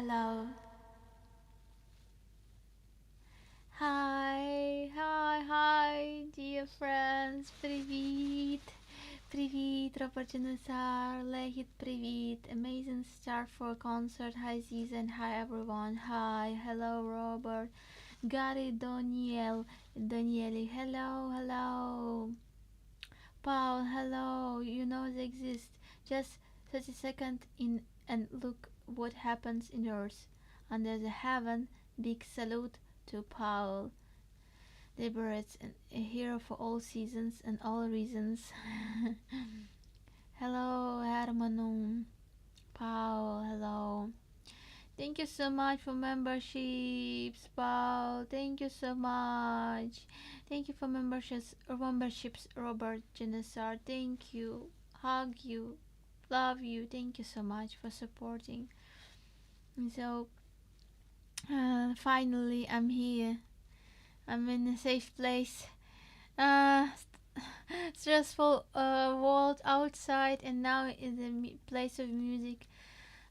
Hello. Hi, dear friends. Привіт. Привіт, Robert Janusar. Lehit, привіт. Amazing star for concert. Hi, Aziz, and hi, everyone. Hi, hello, Robert. Gary, Daniele, hello. Paul, hello. You know they exist. Just 30 seconds in and look what happens in Earth. Under the heaven, big salute to Paul. Liberates and a hero for all seasons and all reasons. Hello, Hermanum. Paul, hello. Thank you so much for memberships, Paul. Thank you so much. Thank you for memberships, Robert Janusar. Thank you. Hug you. Love you. Thank you so much for supporting. And so, finally, I'm here. I'm in a safe place. Stressful world outside, and now in the place of music.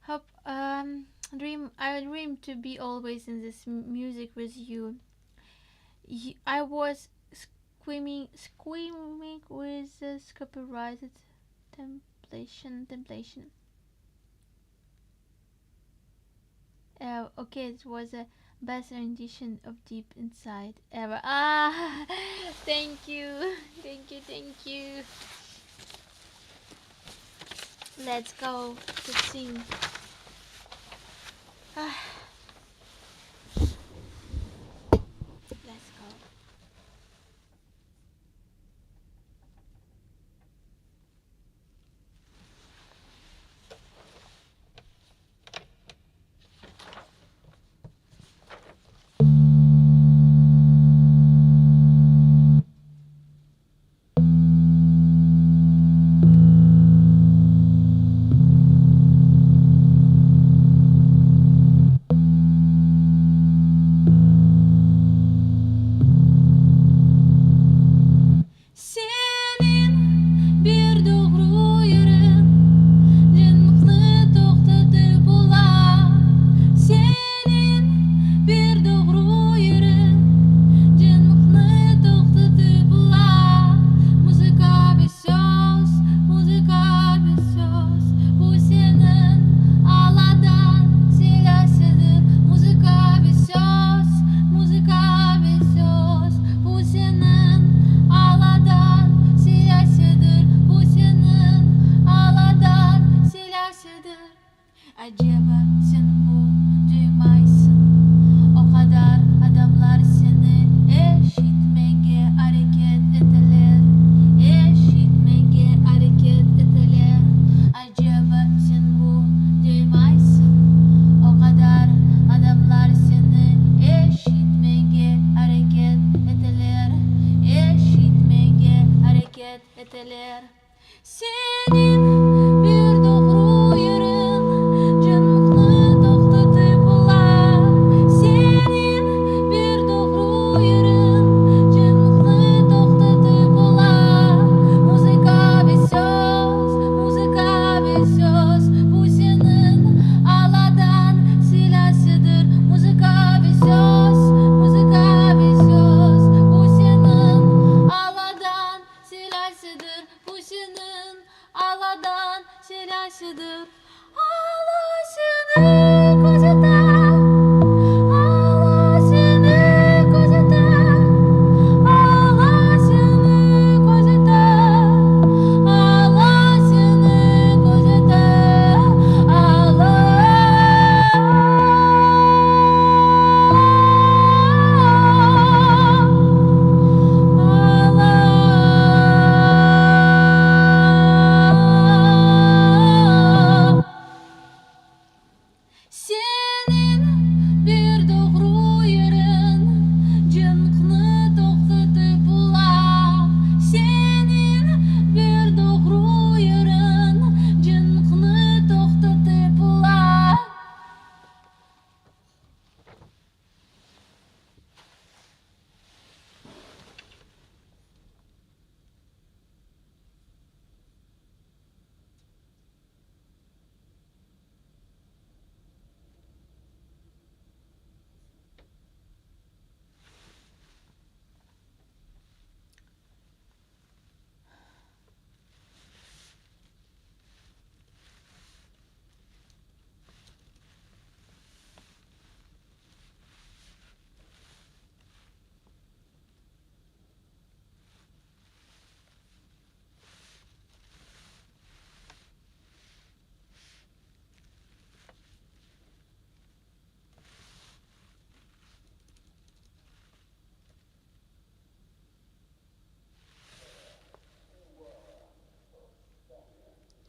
Hope I dream to be always in this music with you. I was screaming with this copyrighted templation. Okay, it was a Best rendition of Deep Inside ever. Ah, thank you, thank you, thank you. Let's go to sing. Ah. Let's go.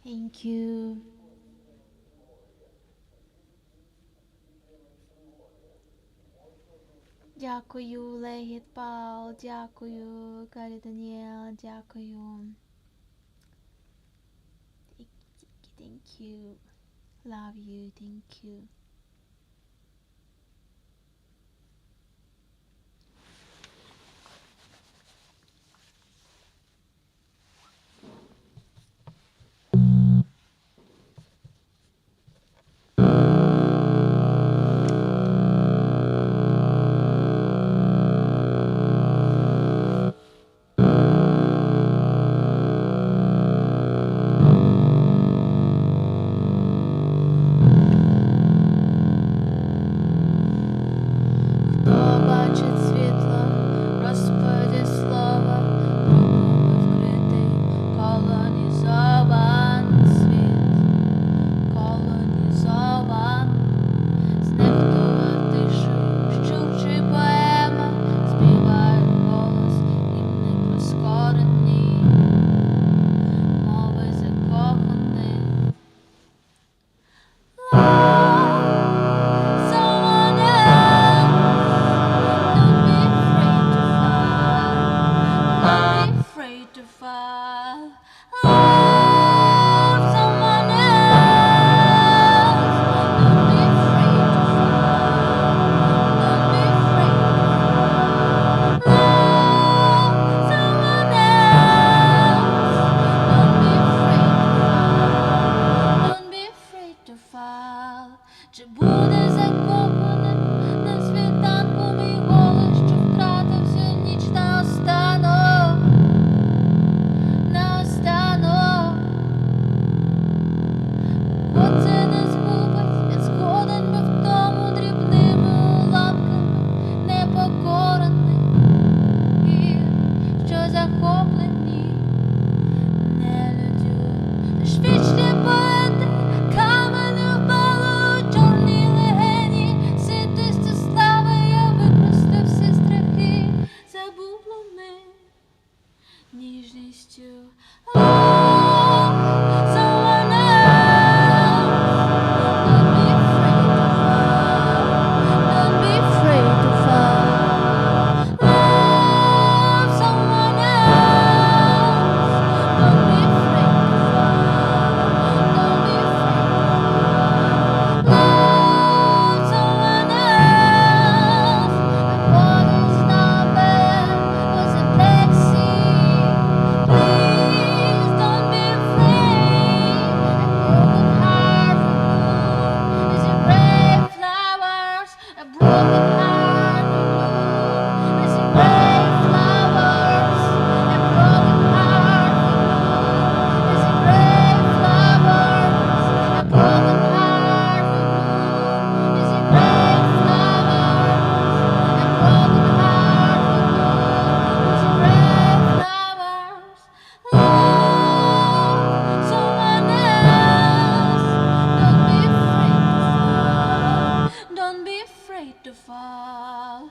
Thank you. Дякую, Легіт Пал, дякую, Карі Даніел, дякую. Thank you. Love you, thank you. fall. Love someone else. Don't be afraid to fall. Don't be afraid to fall. Love someone else. Don't be afraid to fall. Чи буде закопане на світанку мій голос, що втратив всю ніч наостанок, наостанок. Оце не згубить, я згоден би в тому дрібними уламками непокорених гір, що захоплені нелюддю. Тож вічні поети каменю впали у чорні легені, ситості слави я викреслив всі страхи, забублими ніжністю. Love someone else. Don't be afraid to fall. Don't be afraid to fall. Love someone else. Don't be afraid to fall. Don't be afraid to fall. Love someone else. The bottle's number was a black sea. Please don't be afraid. A broken heart will bloom as you brave flowers. A broken heart will bloom as you brave flowers. A broken heart will bloom as you brave flowers. A broken heart will bloom as you brave flowers. A broken heart will bloom as you brave flowers. Love someone else. Don't be afraid to fall. Don't be afraid to fall.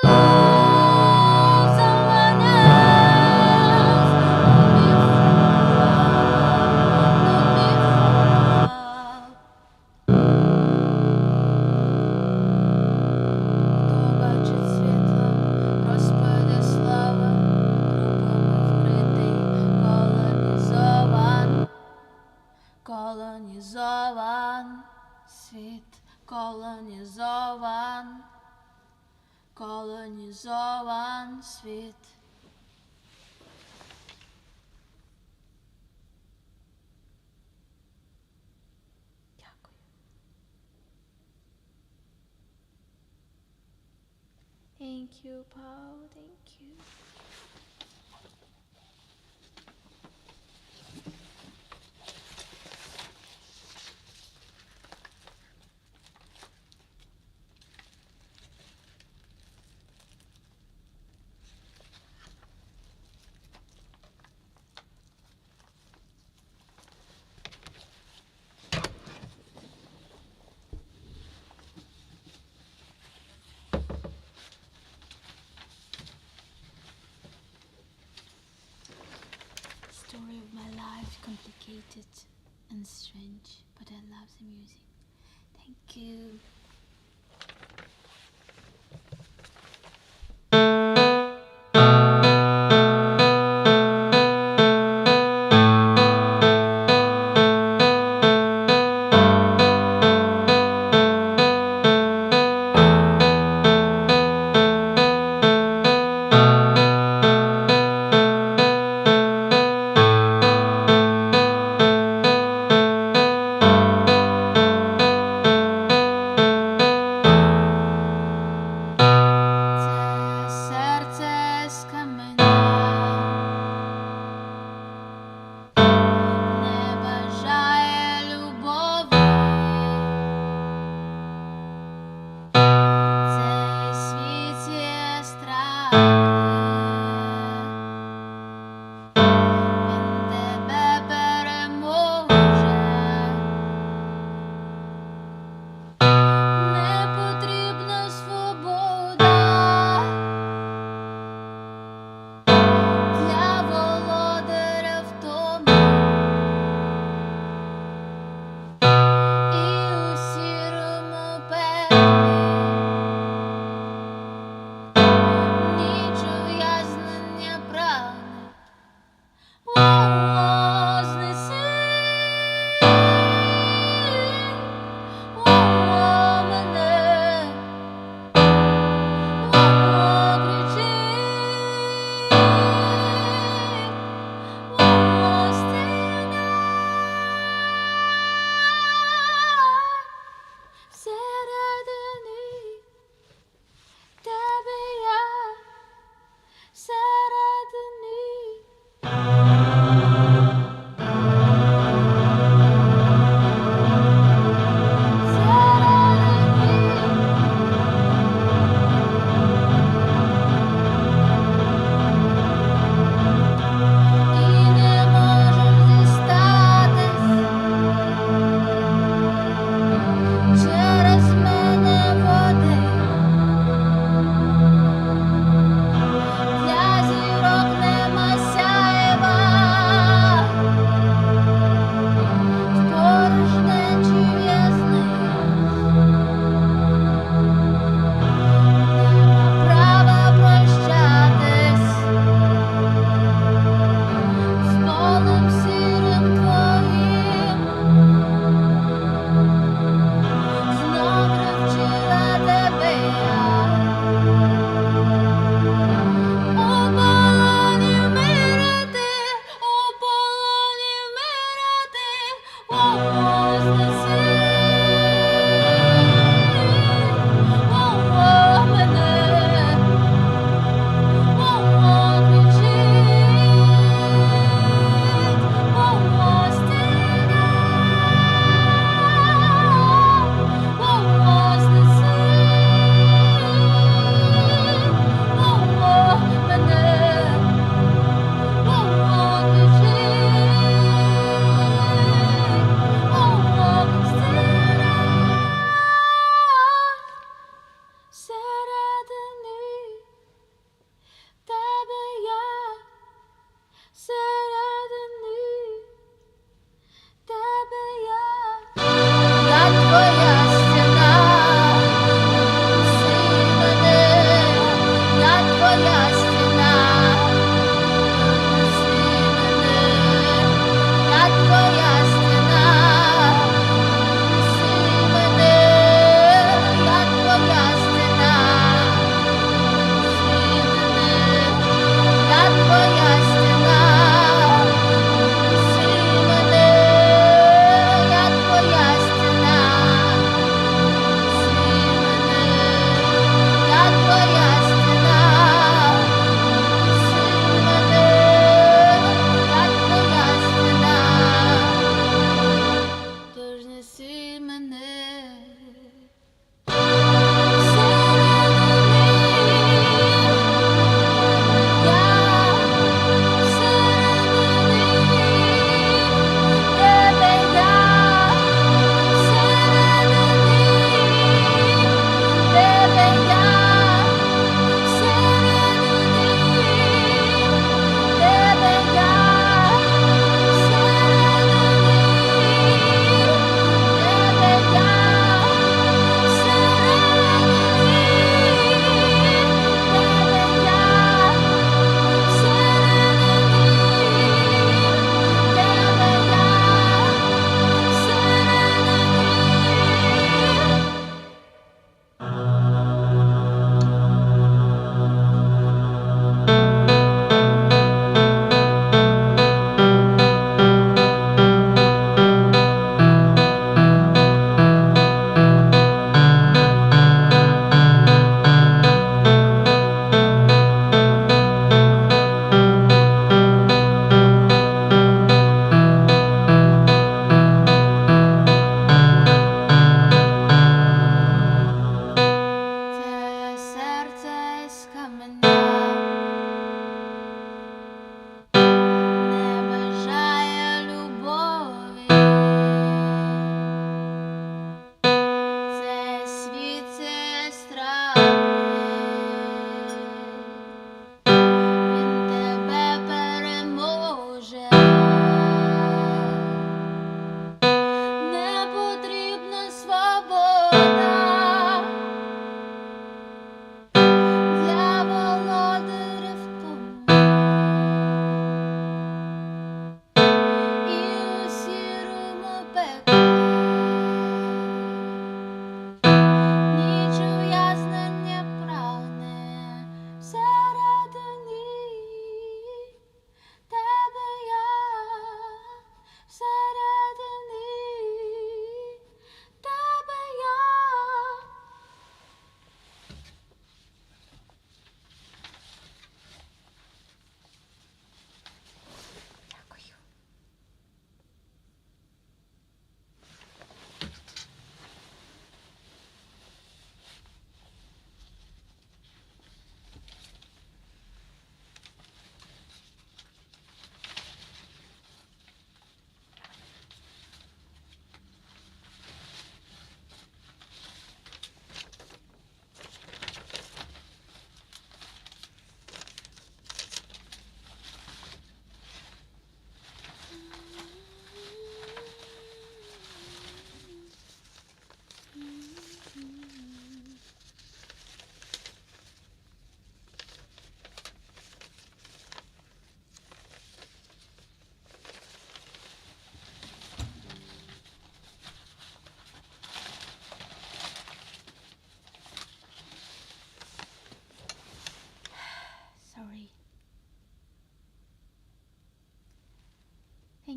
Love someone else. Don't be afraid to fall. Don't be afraid to fall. Хто бачить світло, Господи слава, трупами вкритий, колонізован, колонізован, світ колонізован, колонізован світ. Дякую. Thank you, Paul. Thank you. Story of my life, complicated and strange, but I love the music. Thank you.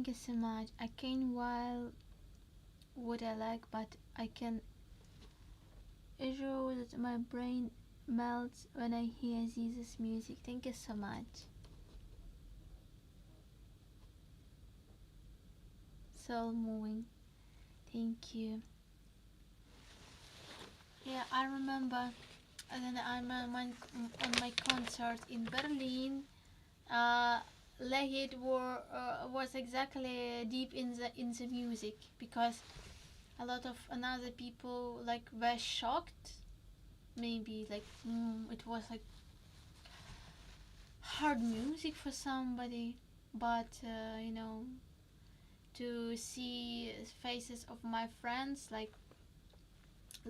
Thank you so much. I can while what I like, but I can assure that my brain melts when I hear Aziz's music. Thank you so much. Soul moving. Thank you. Yeah, I remember. And then I'm on my concert in Berlin. Lehit was exactly deep in the music, because a lot of another people like were shocked. Maybe like it was like hard music for somebody, but to see faces of my friends like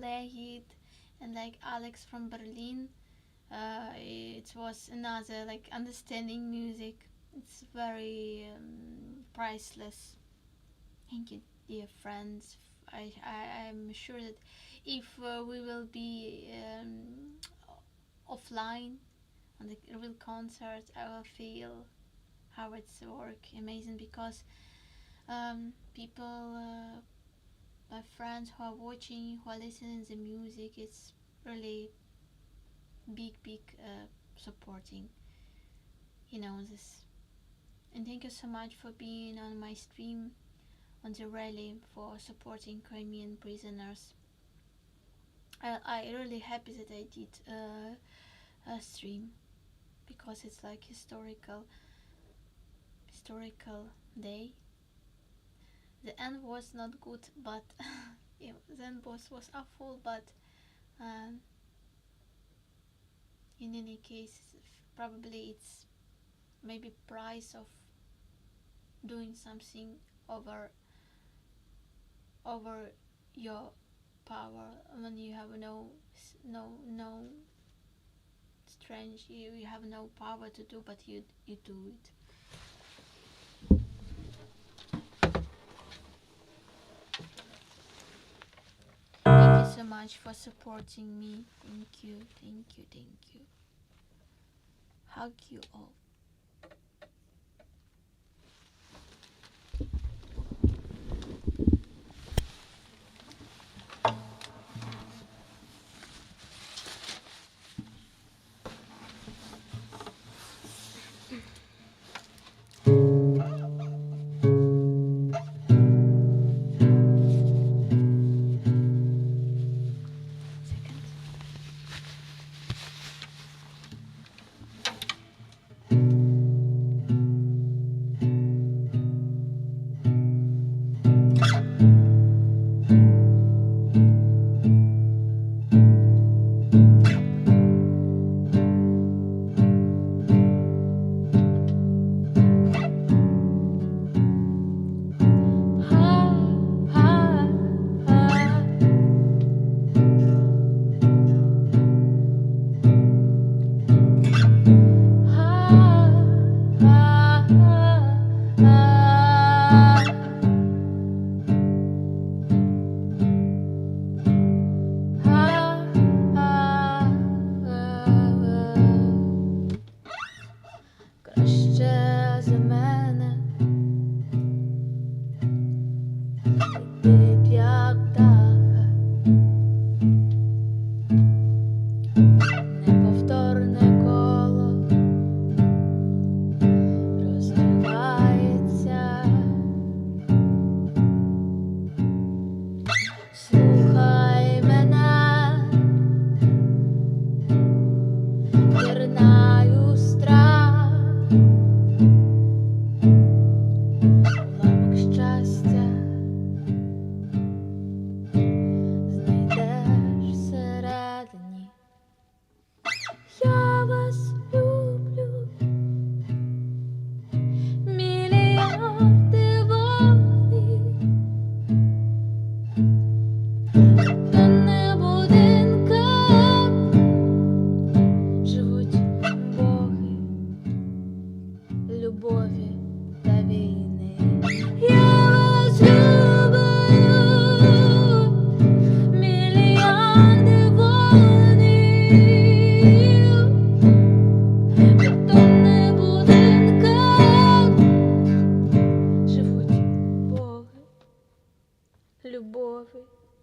Lehit and like Alex from Berlin, it was another like understanding music. It's very priceless. Thank you, dear friends. I'm sure that if we will be offline on the real concert, I will feel how it's work amazing, because people, my friends who are watching, who are listening to the music, it's really big supporting this. And thank you so much for being on my stream on the rally, for supporting Crimean prisoners. I really happy that I did a stream, because it's like historical day. The end was not good, but yeah, the end was awful, but in any case, probably it's maybe price of doing something over your power, when you have no strength, you have no power to do, but you do it. Thank you so much for supporting me. Thank you. Hug you all.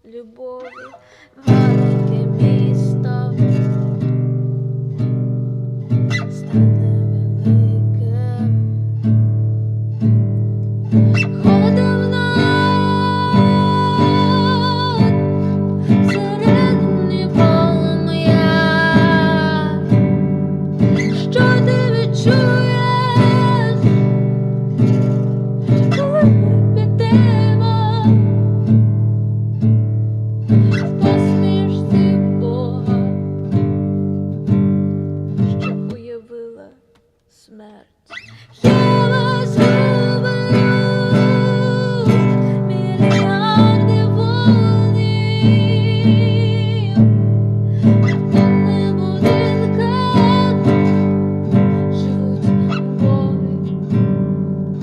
любові, велике місто стане великим. Ходив всередині полум'я. Що ти відчуєш, коли ми підемо в посмішці Бога, що уявила смерть. Я вас люблю, мільярди вогнів, бетонних будинках живуть любові,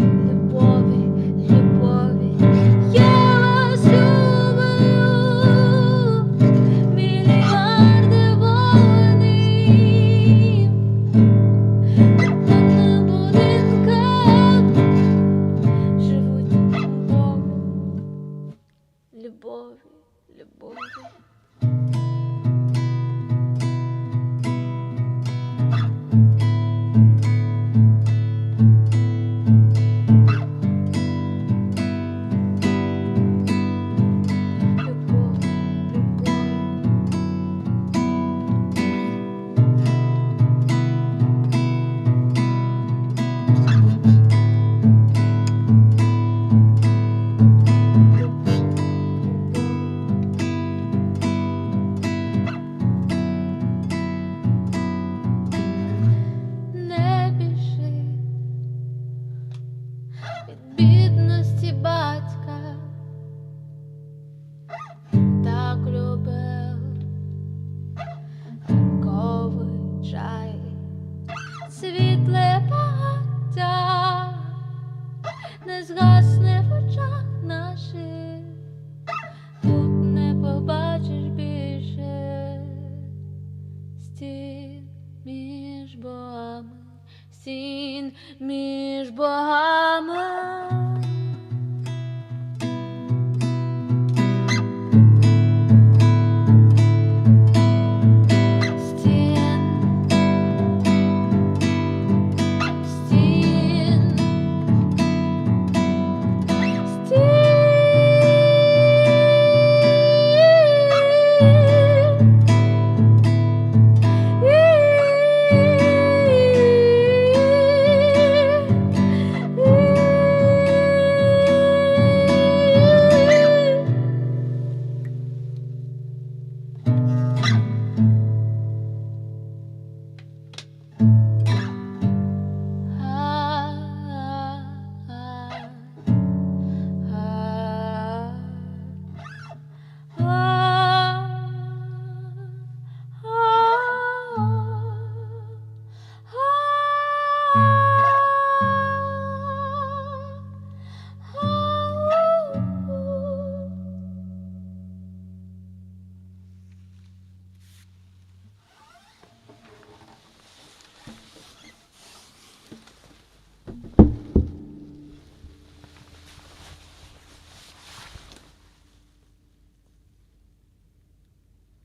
любові, любові. Я вас люблю, мільярди вогнів, бетонних будинках живуть любові, любові, любові. Не біжи від бідності батька, так любив ранковий чай, світле багаття не згасне в очах наших, тут не побачиш більше стін між богами, стін між богами. Стін, стін,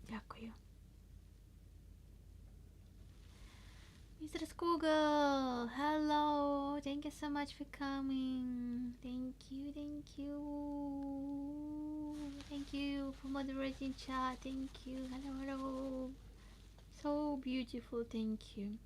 Дякую. Mr. Google, hello. Thank you so much for coming. Thank you, thank you. Thank you for moderating chat. Thank you. Hello, hello. So beautiful. Thank you.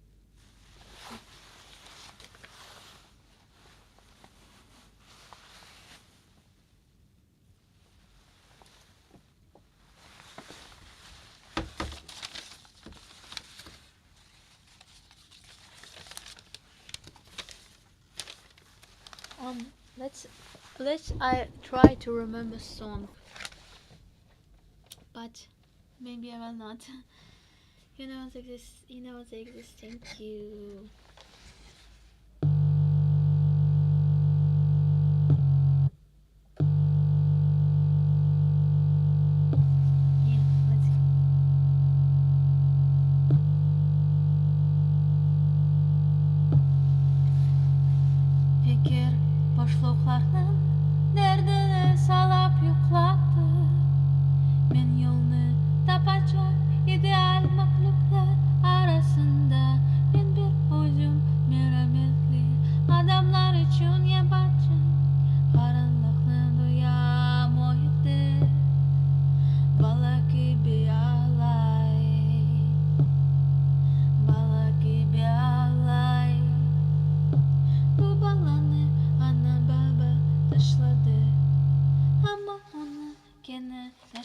Let's I try to remember song, but maybe I will not. You know they exist. You know they exist. Thank you. Boşluklarının derdini salap yukladı.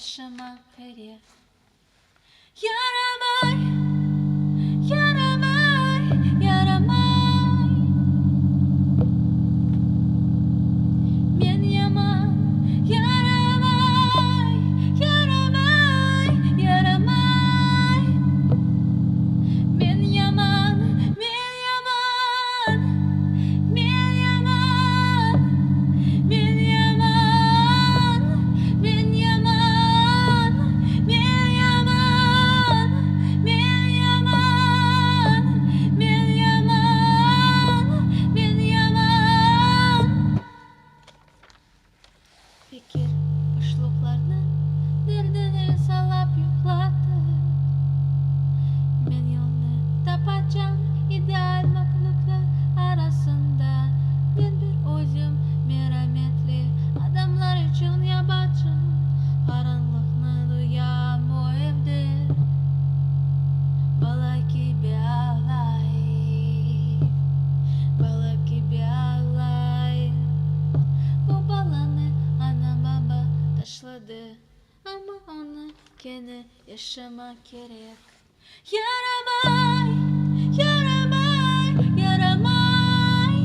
yaşamak gerek. Yaramay, yaramay, yaramay. Men yaman, yaramay, yaramay, yaramay. Men yaman, men yaman, men yaman, men yaman, men yaman, men yaman, men yaman, men yaman, men yaman. Fikir boşluklarını derdini salap yukladı. Men yolunu tapacağım ideal mahluklar arasında. Ben bir özüm merhametli adamlar için yabancı. Karanlıkını duyam o evde. Balık gibi ağlay, balık gibi ağlay. O balını ana baba taşladı. Ama onu gene yaşamak gerek. Yaramay, yaramay, yaramay.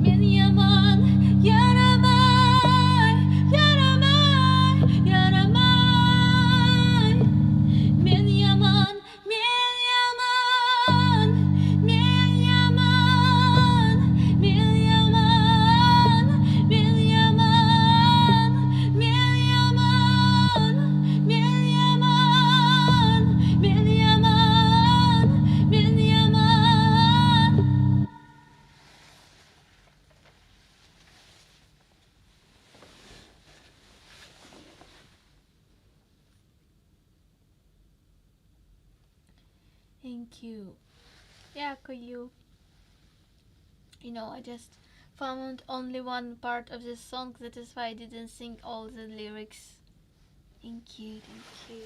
Men yaman, yaramay, yaramay, yaramay. Men yaman, men yaman, men yaman, men yaman, men yaman, men yaman, men yaman, men yaman, men yaman. Thank you. Yeah, I just found only one part of the song, that is why I didn't sing all the lyrics. Thank you, thank you.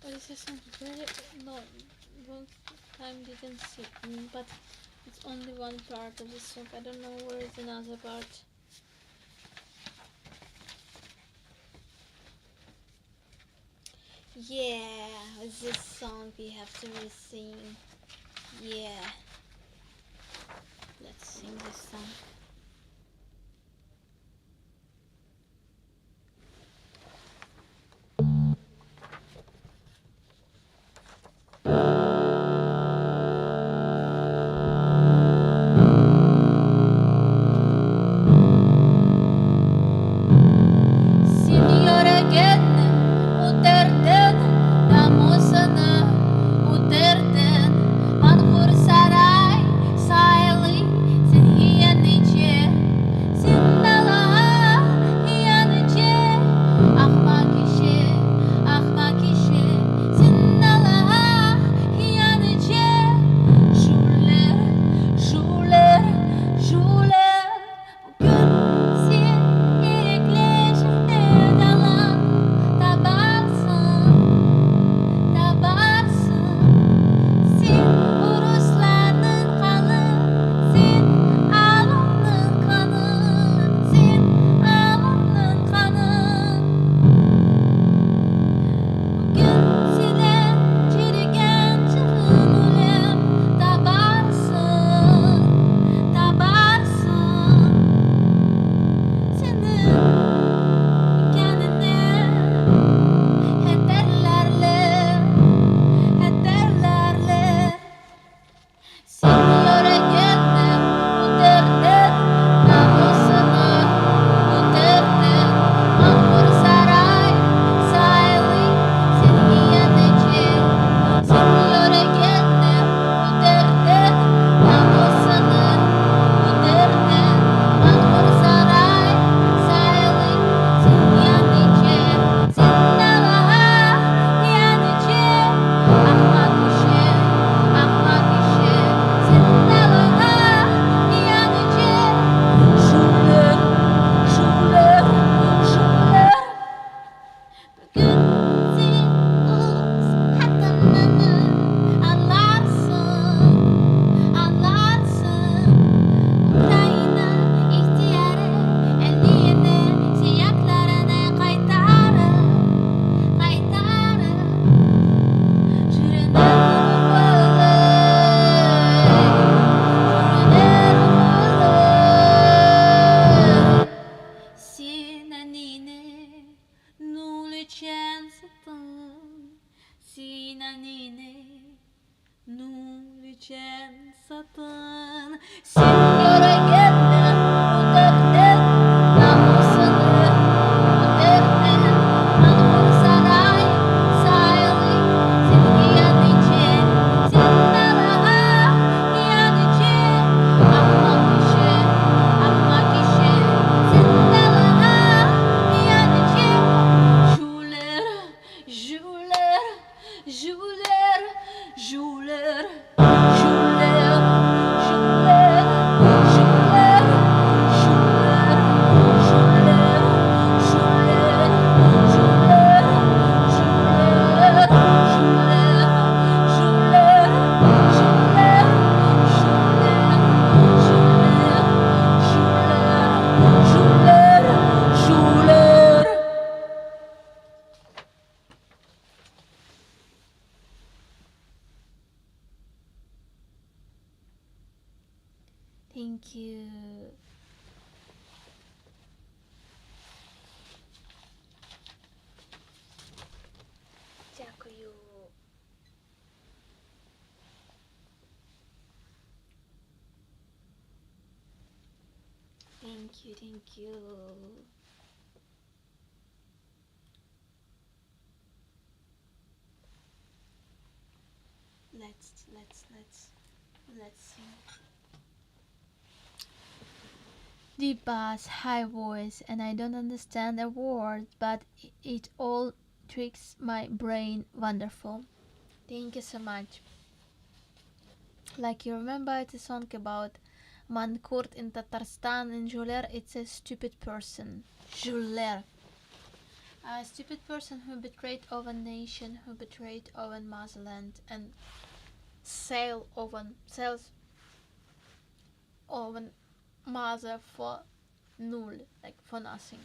But this is very long time didn't see, but it's only one part of the song. I don't know where is another part. Yeah, with this song we have to sing. Yeah, let's sing this song. Signore genne, uterden, namusana, uterden, mankur saray, sayli, sen hiyen içi. Nine Nuricen satın Signora genne Uderden Namusını Uderden Nanur saray Sayli Silgiyen için Sindalaha Hiyan için Ahmak işi Ahmak işi Sindalaha Hiyan için Juler Juler Juler Juler Juler Thank you. Дякую. Thank you, thank you. Let's sing. Deep bass, high voice, and I don't understand a word, but it all tricks my brain. Wonderful. Thank you so much. Like you remember, it's a song about Mankurt in Tatarstan, and Juler, it's a stupid person. Juler. A stupid person who betrayed our nation, who betrayed our motherland, and sails our mother for null, like for nothing.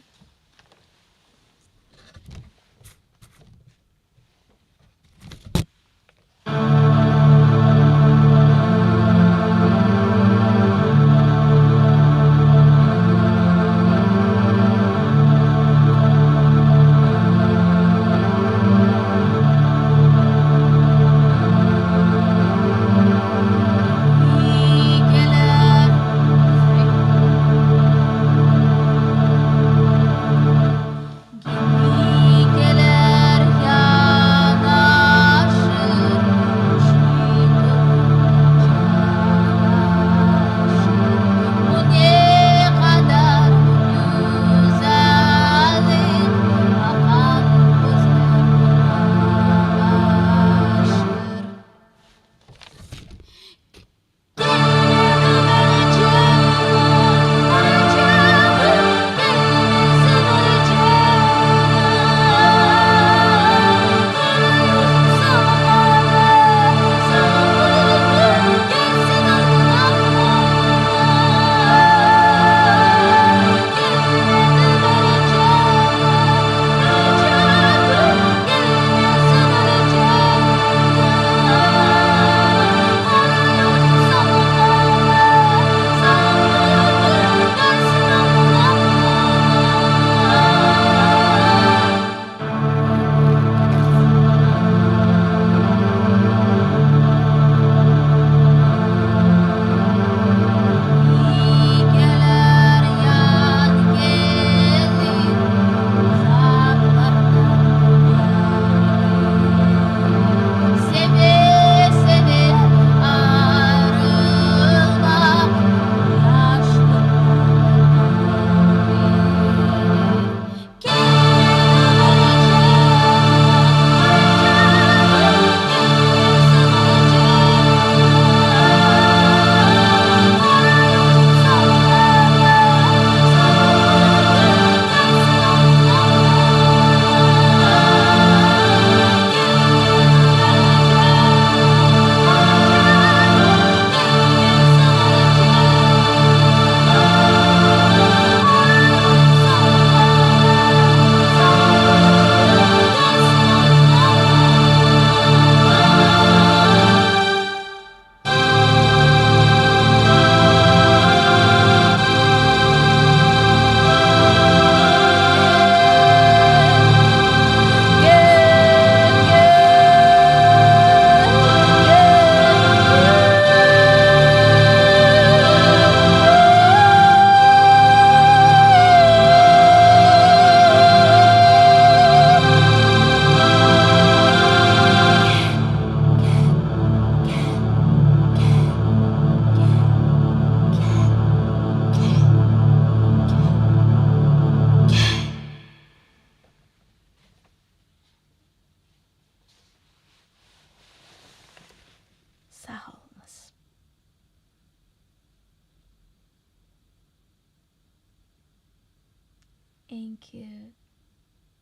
Thank you.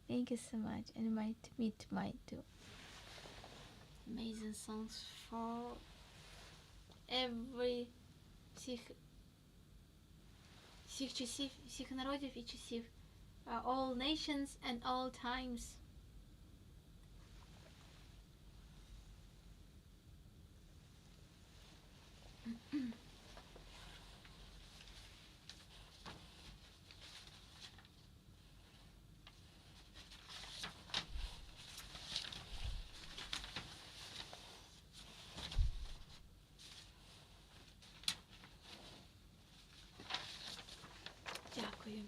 Thank you so much. And me too. Amazing songs for every всіх часів, всіх народів і часів. All nations and all times. Дякую.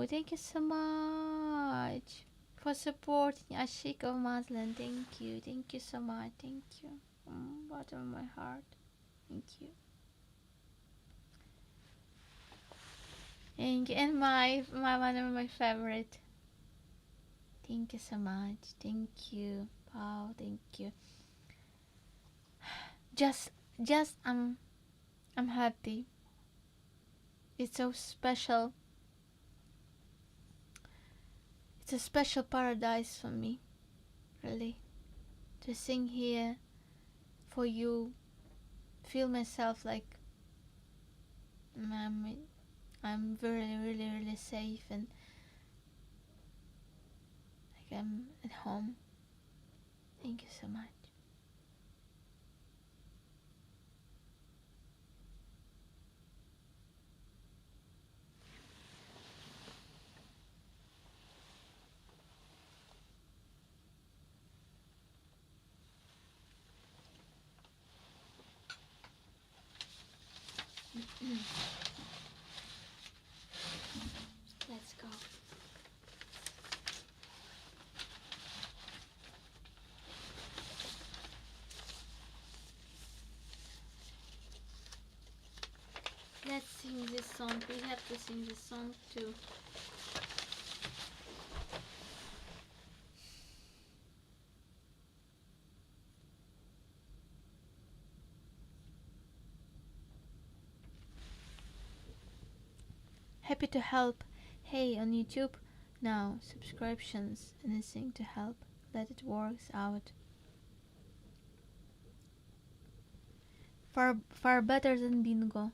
Thank you so much for supporting Ashik of Muslim. Thank you. Thank you so much. Thank you. From the bottom of my heart. Thank you. And my one of my favorite. Thank you so much. Thank you. Wow, thank you. Just I'm happy. It's so special. It's a special paradise for me, really. To sing here for you, feel myself like I'm very, really, really safe and like I'm at home. Thank you so much. Let's go. Let's sing this song. We have to sing this song too. Happy to help. Hey, on YouTube now, subscriptions, anything to help. Let it works out. Far better than bingo.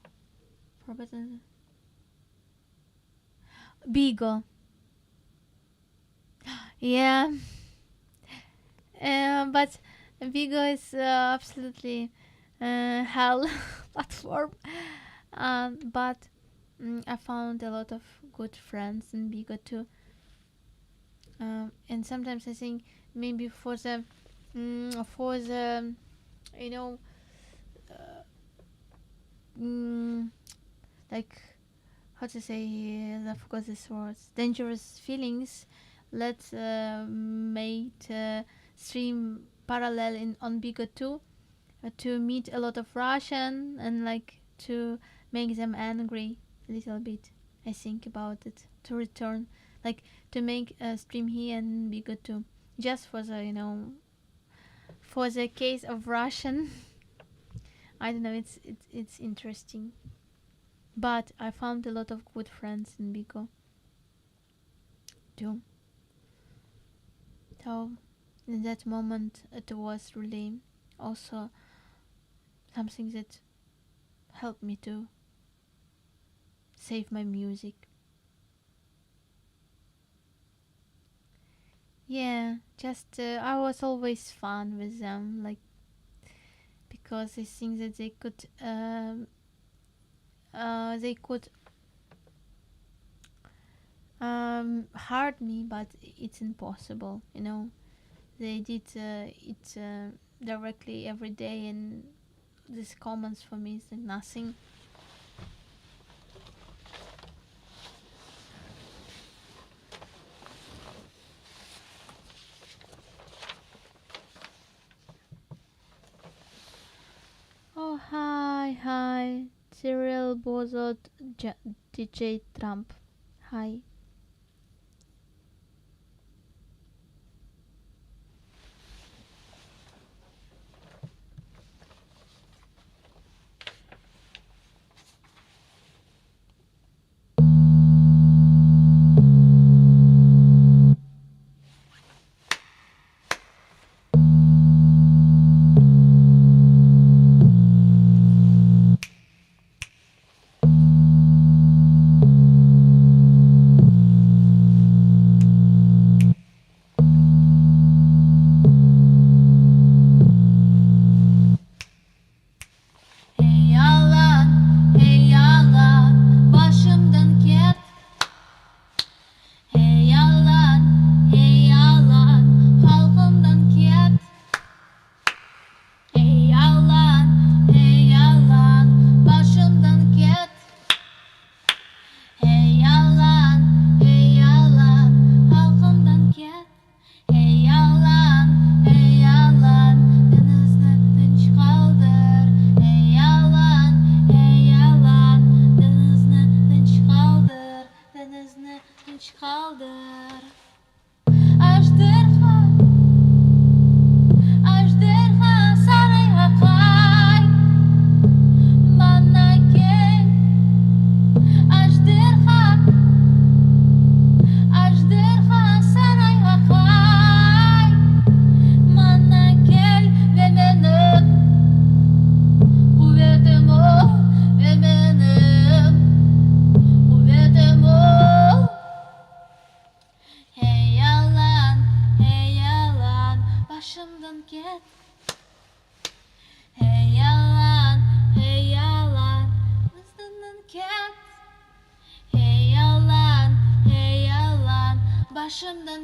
Far better than Bigo. Yeah. But Bigo is absolutely hell platform. But I found a lot of good friends in Bigo too. And sometimes I think maybe for the you know like how to say, I forgot this word, dangerous feelings, let's make stream parallel on Bigo too, to meet a lot of Russian and like to make them angry a little bit. I think about it to return, like to make a stream here and Bigo too, just for the for the case of Russian. I don't know, it's interesting. But I found a lot of good friends in Bigo too. So in that moment it was really also something that helped me to save my music. Yeah, just I was always fun with them, like because I think that they could hurt me, but it's impossible. They did it directly every day, and these comments for me is like nothing. Oh, hi, Cyril Bozot, DJ Trump. Hi.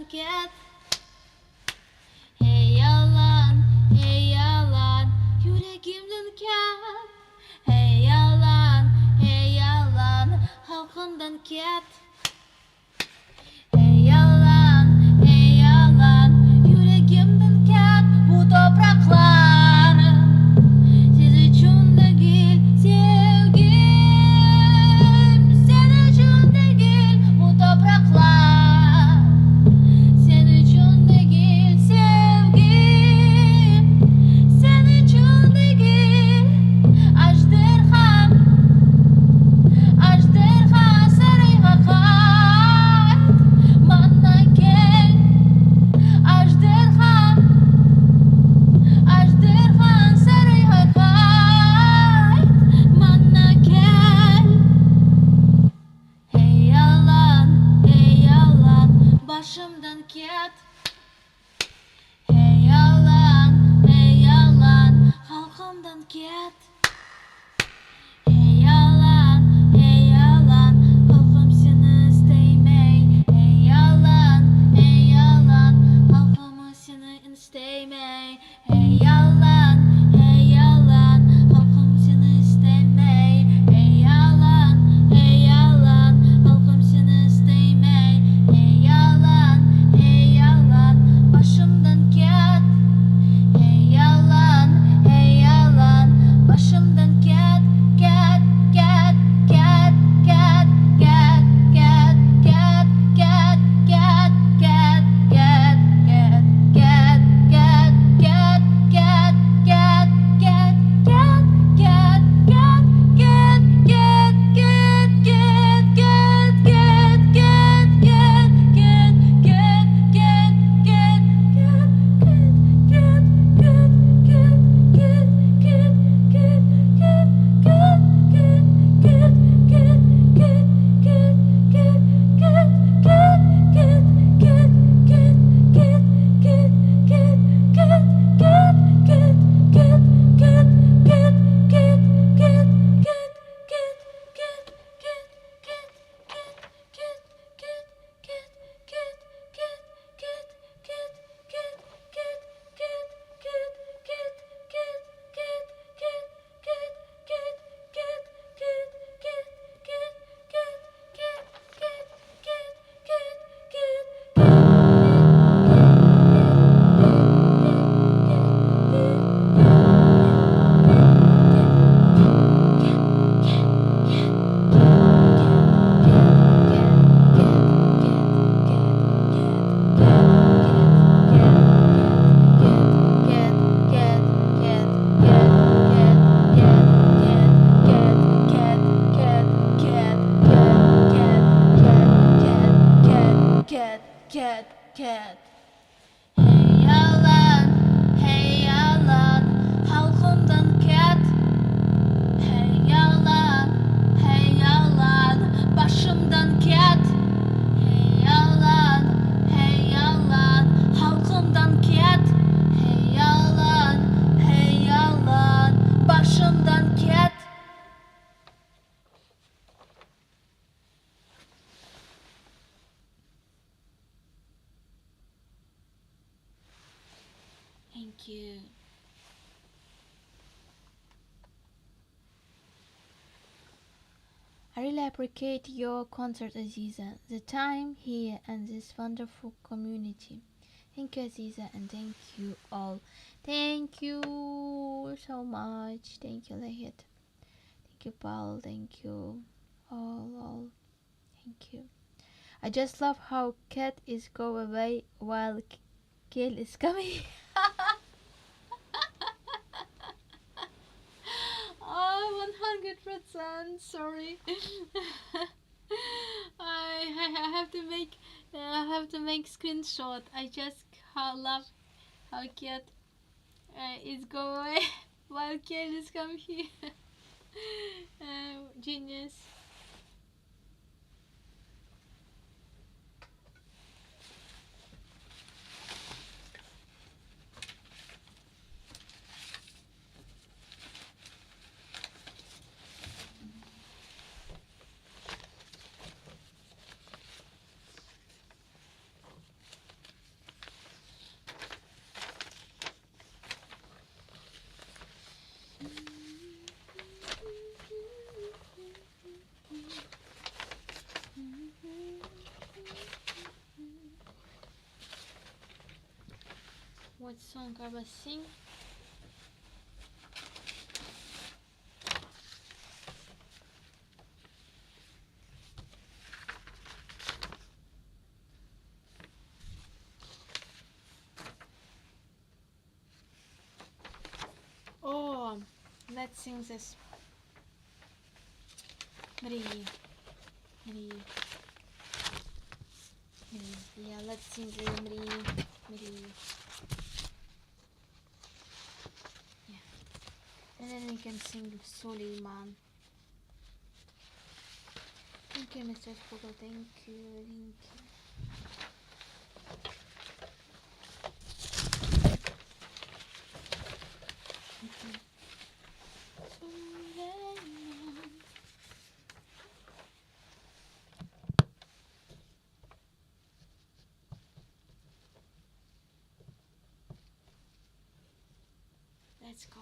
ket. Hey yalan, yüreğimden ket. Hey yalan, halkımdan ket. Hey yalan, yüreğimden ket. Bu topraklar siz için değil, sevgim. Sen için değil, bu topraklar sen için değil, sevgim. Sen için değil, Ajdırhan sarayga kayt, mana gel. Ajdırhan sarayga kayt, mana gel. Hey yalan, başımdan ket. Hey yalan, halkımdan ket. Hey yalan, halkım seni istemey. Hey yalan, halkımı seni istemey. Hey yalan, halkım seni istemey. Hey yalan, halkım seni istemey. Hey yalan, başımdan ket. Hey yalan, başımdan ket, ket, ket, ket, ket, ket, ket, ket, ket, ket, ket, ket, ket, ket, ket, ket, ket, ket, ket. Hey yalan, halkımdan ket. Hey yalan, başımdan ket. Hey yalan, halkımdan ket. Hey yalan, başımdan ket. Thank you. I really appreciate your concert, Aziza, the time here and this wonderful community. Thank you, Aziza, and thank you all. Thank you so much. Thank you, Lahit. Thank you, Paul. Thank you, all. Thank you. I just love how cat is go away while kill is coming. Oh, 100%. Sorry. I have to make screenshot. I just love how cat is go away while cat is come here. Genius. song I will sing. Oh, let's sing this. Mrії. Yeah, let's sing the mrії. Yeah. And then we can sing Suleiman. Thank you, Mr. Spogo. Thank you. Suleiman. Let's go.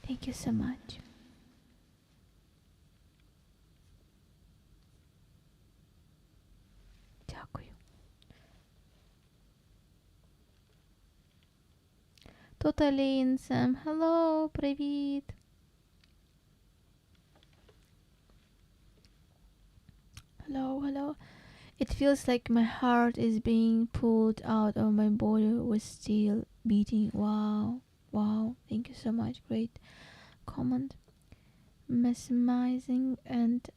Thank you so much. Дякую. Totally Sam. Hello, привіт. Hello. It feels like my heart is being pulled out of my body with still beating. Wow. Thank you so much. Great comment. Mesmerizing and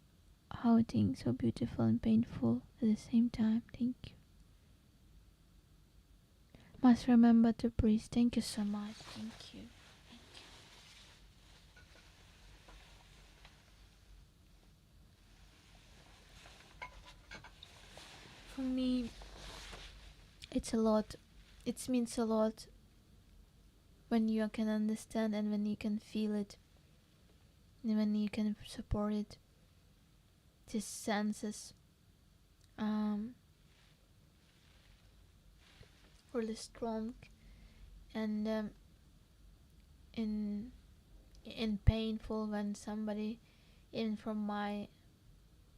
haunting. So beautiful and painful at the same time. Thank you. Must remember to breathe. Thank you so much. Thank you. For me, it's a lot. It means a lot when you can understand and when you can feel it, and when you can support it. These senses, really strong, and in painful when somebody, even from my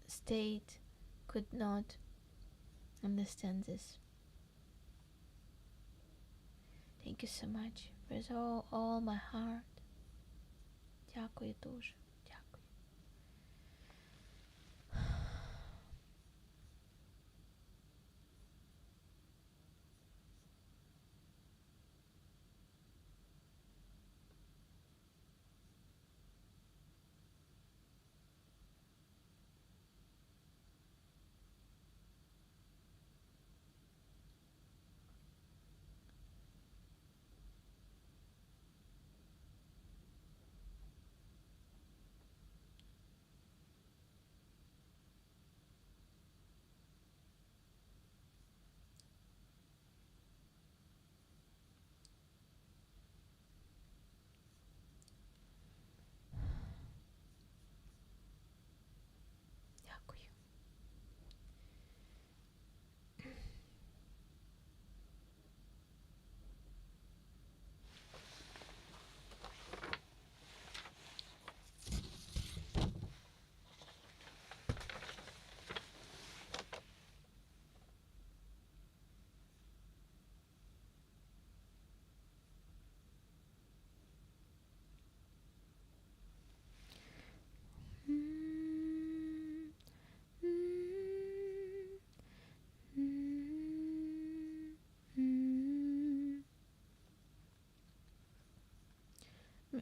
state, could not understand this. Thank you so much with all my heart. Дякую дуже. Дякую.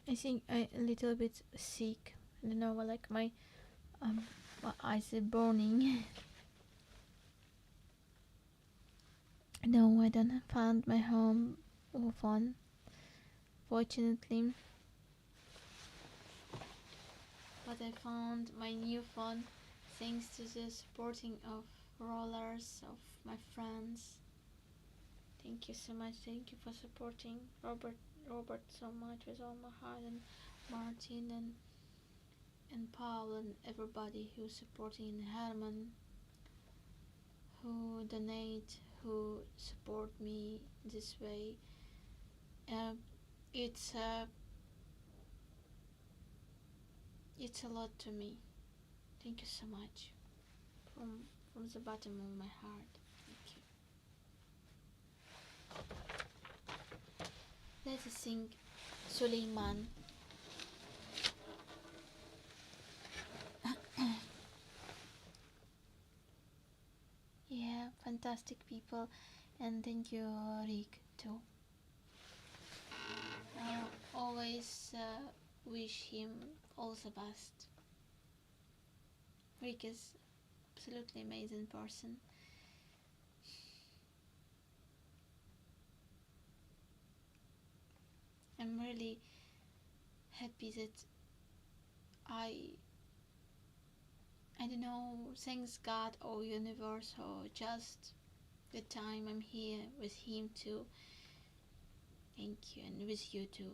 I think I a little bit sick. I don't know, like my eyes are burning. No, I don't find my home phone, fortunately. But I found my new phone thanks to the supporting of rollers of my friends. Thank you so much. Thank you for supporting Robert so much with all my heart, and Martin and Paul and everybody who's supporting, Herman, who donate, who support me this way. It's a lot to me. Thank you so much from the bottom of my heart. Thank you. Let's sing Suleiman. fantastic people, and thank you, Rick, too. Always wish him all the best. Rick is absolutely amazing person. I'm really happy that I don't know, thanks God or universe or just the time I'm here with him too. Thank you, and with you too.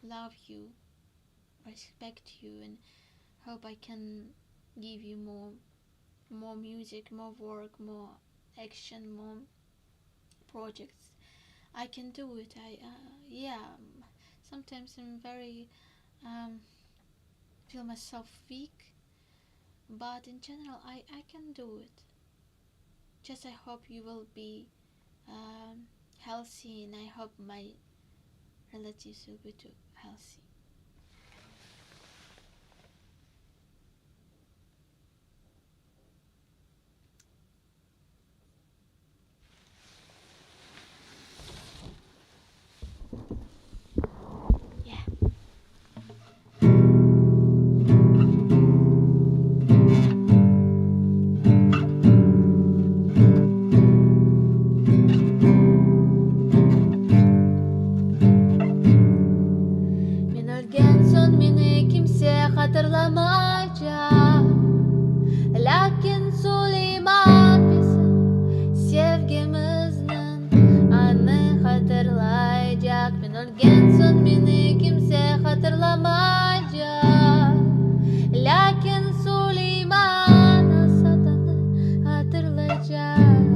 Love you, respect you, and hope I can give you more music, more work, more action, more projects. I can do it. Sometimes I'm very feel myself weak, but in general I can do it. Just I hope you will be healthy, and I hope my relatives will be too healthy. Hatırlamayacak, lakin Süleyman bize sevgimizin anı hatırlayacak. Ben ölgen son beni kimse hatırlamayacak, lakin Süleyman Asan'ı hatırlayacak.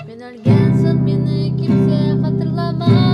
Ben ölgen son beni kimse hatırlamayacak.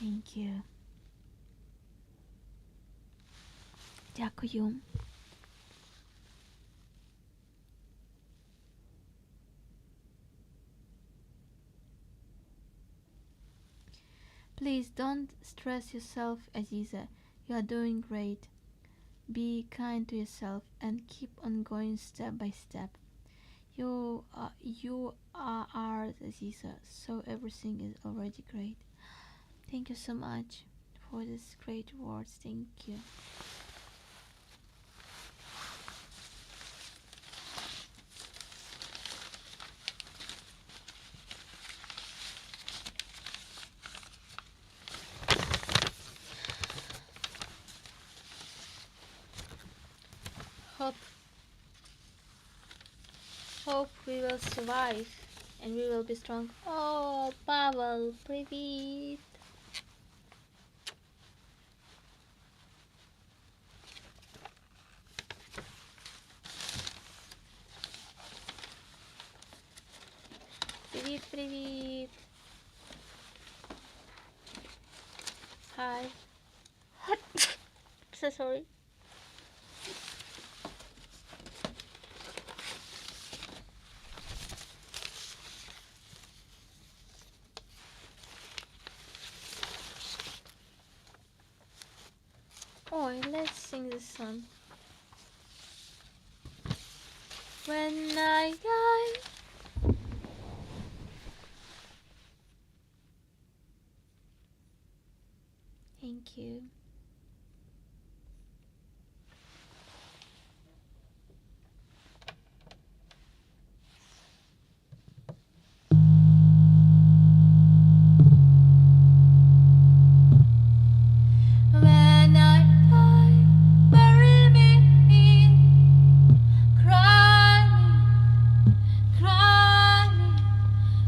Thank you. Дякую. Please don't stress yourself, Aziza. You are doing great. Be kind to yourself and keep on going step by step. You are ours, Aziza, so everything is already great. Thank you so much for these great words. Thank you. Hope we will survive and we will be strong. Oh, Pavel, привіт. Привіт. Hi. So sorry. Oh, let's sing this song. When I die, thank you. When I die, bury me in Crimea.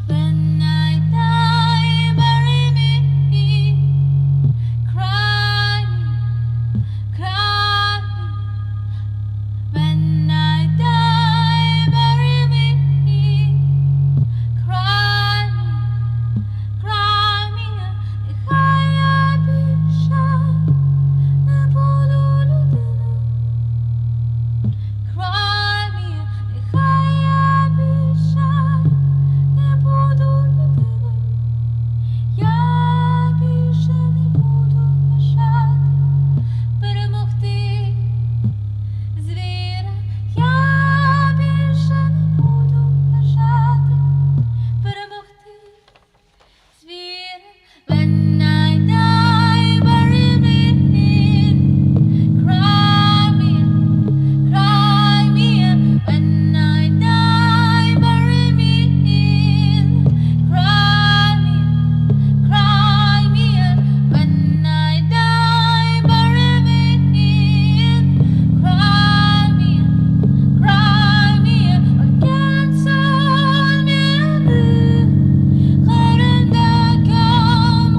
When I die, bury me in Crimea. When I die, bury me in Crimea. Нехай я більше не буду людиною. Crimea, нехай я більше не буду людиною. Я більше не буду бажати перемогти звіра. Я більше не буду бажати перемогти звіра. When I die, bury me in Crimea. When I die, bury me in Crimea. When I die, bury me in Crimea. Orkan solmayanı, Kırım'da kam,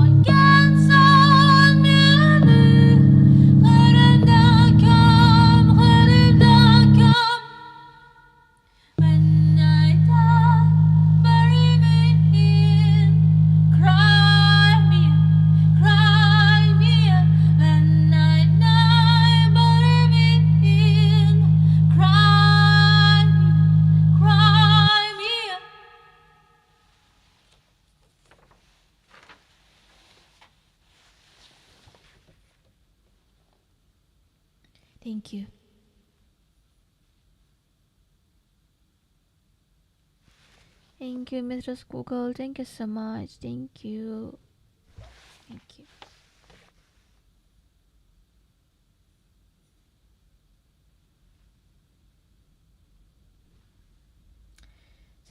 orkan solmayanı, Kırım'da kam. When I die, bury me in Crimea. When I die, bury me in Crimea. Thank you. Thank you, Mistress Google. Thank you so much. Thank you. Thank you.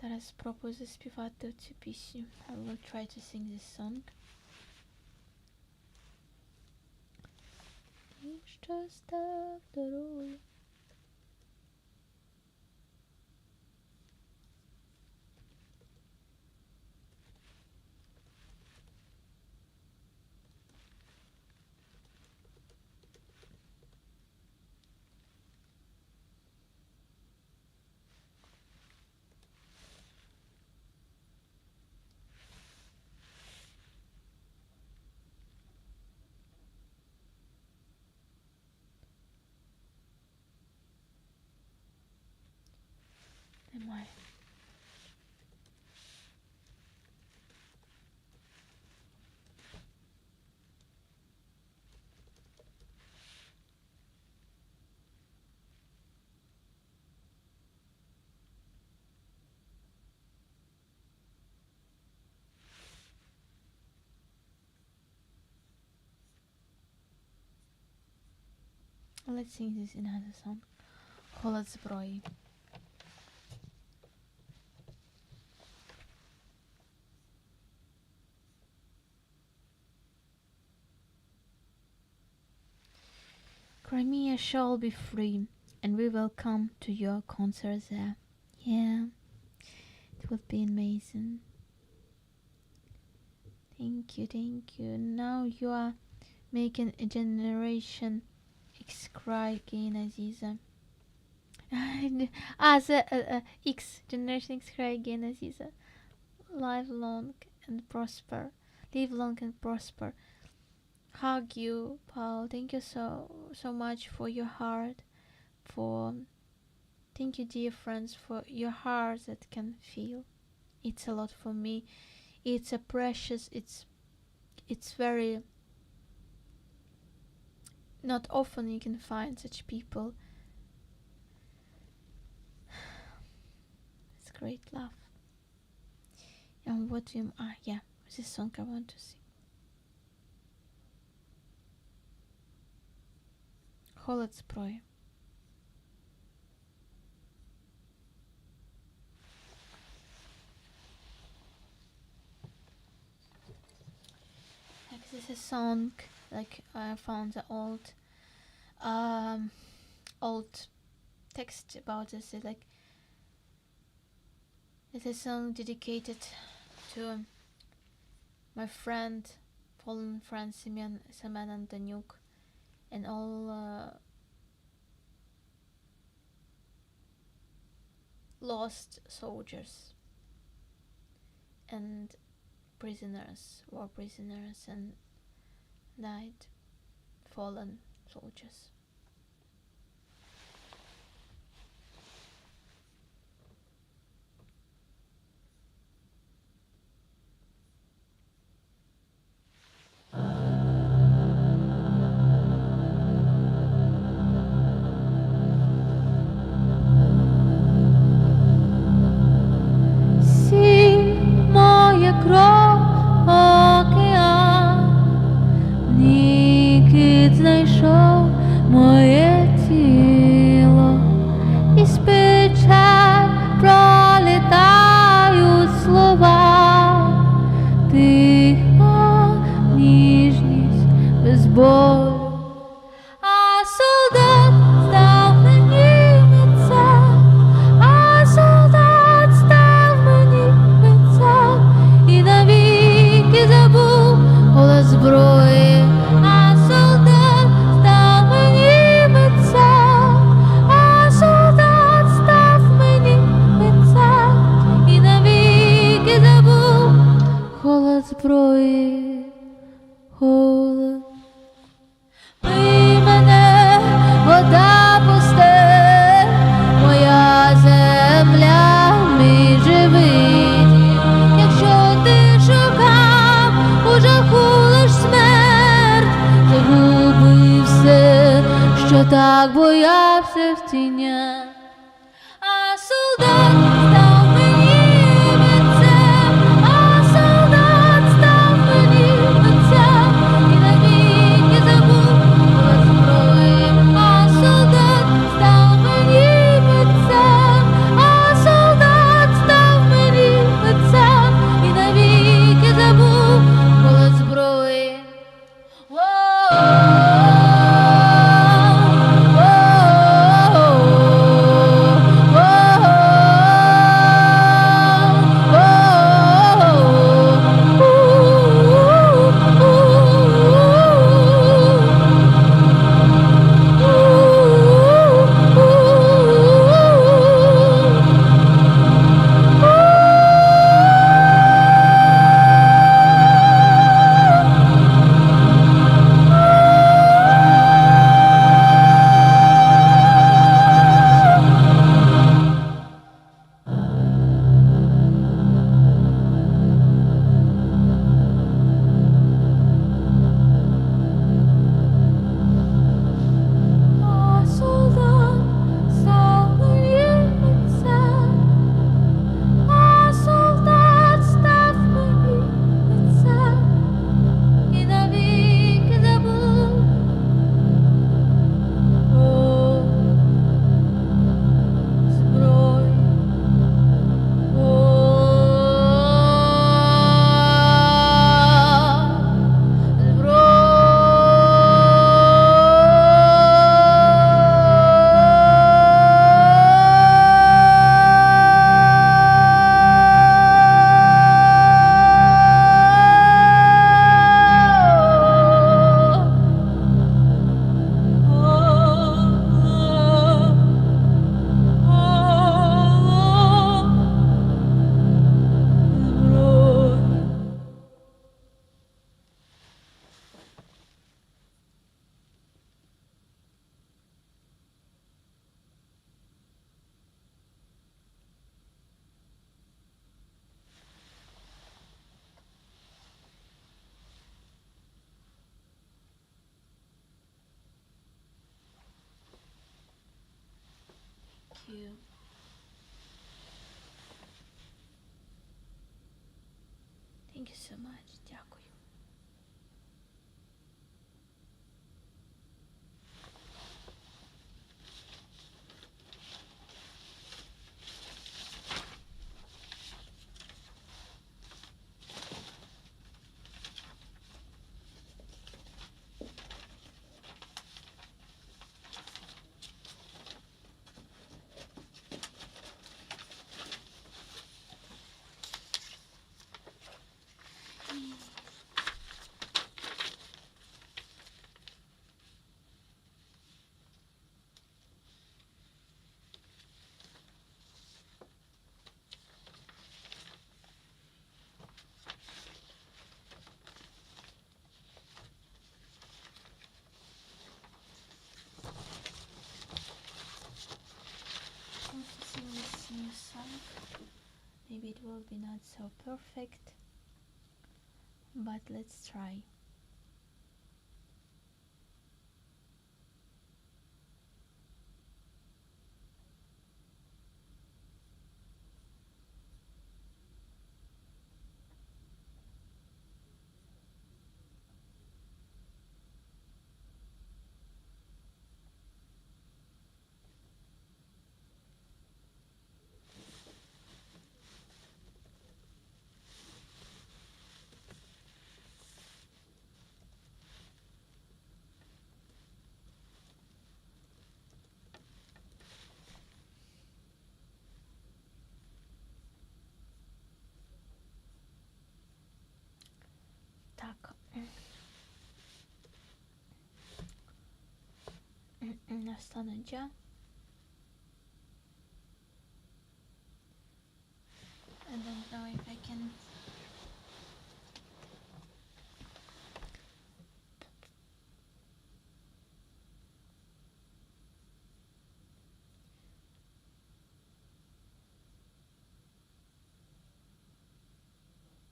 Зараз спробую заспівати цю пісню. I will try to sing this song. Що став дорогою? am I? Let's sing this in another song. Холод зброї. Crimea shall be free, and we will come to your concert there. Yeah, it would be amazing. Thank you, thank you. Now you are making a generation X cry again, Aziza. X, Generation X cry again, Aziza. Live long and prosper. Live long and prosper. Hug you, Paul. Thank you so much for your heart. Thank you, dear friends, for your heart that can feel. It's a lot for me. It's a precious. It's very. Not often you can find such people. It's great love. And what do you? Yeah, this song I want to sing. Холод зброї. This is a song like I found the old text about this. It's a song dedicated to my friend, fallen friend Semen Antonyuk, and all lost soldiers and prisoners, war prisoners, and died, fallen soldiers. Знайшов моє тіло, і з печаль пролітають слова, тиха ніжність без болю. А солдат став мені митцем, а солдат став мені митцем, і навіки забув голос зброї. Зброї, холод. Пий мене, вода пусте, моя земля, мій живий дім. Якщо ти шукав у жаху лиш смерть, загубив все, що так боявся в тінях. А солдат став мені митцем, а солдат став мені Thank you so much. Дякую. Maybe it will be not so perfect, but let's try. Так. Настанınca I don't know if I can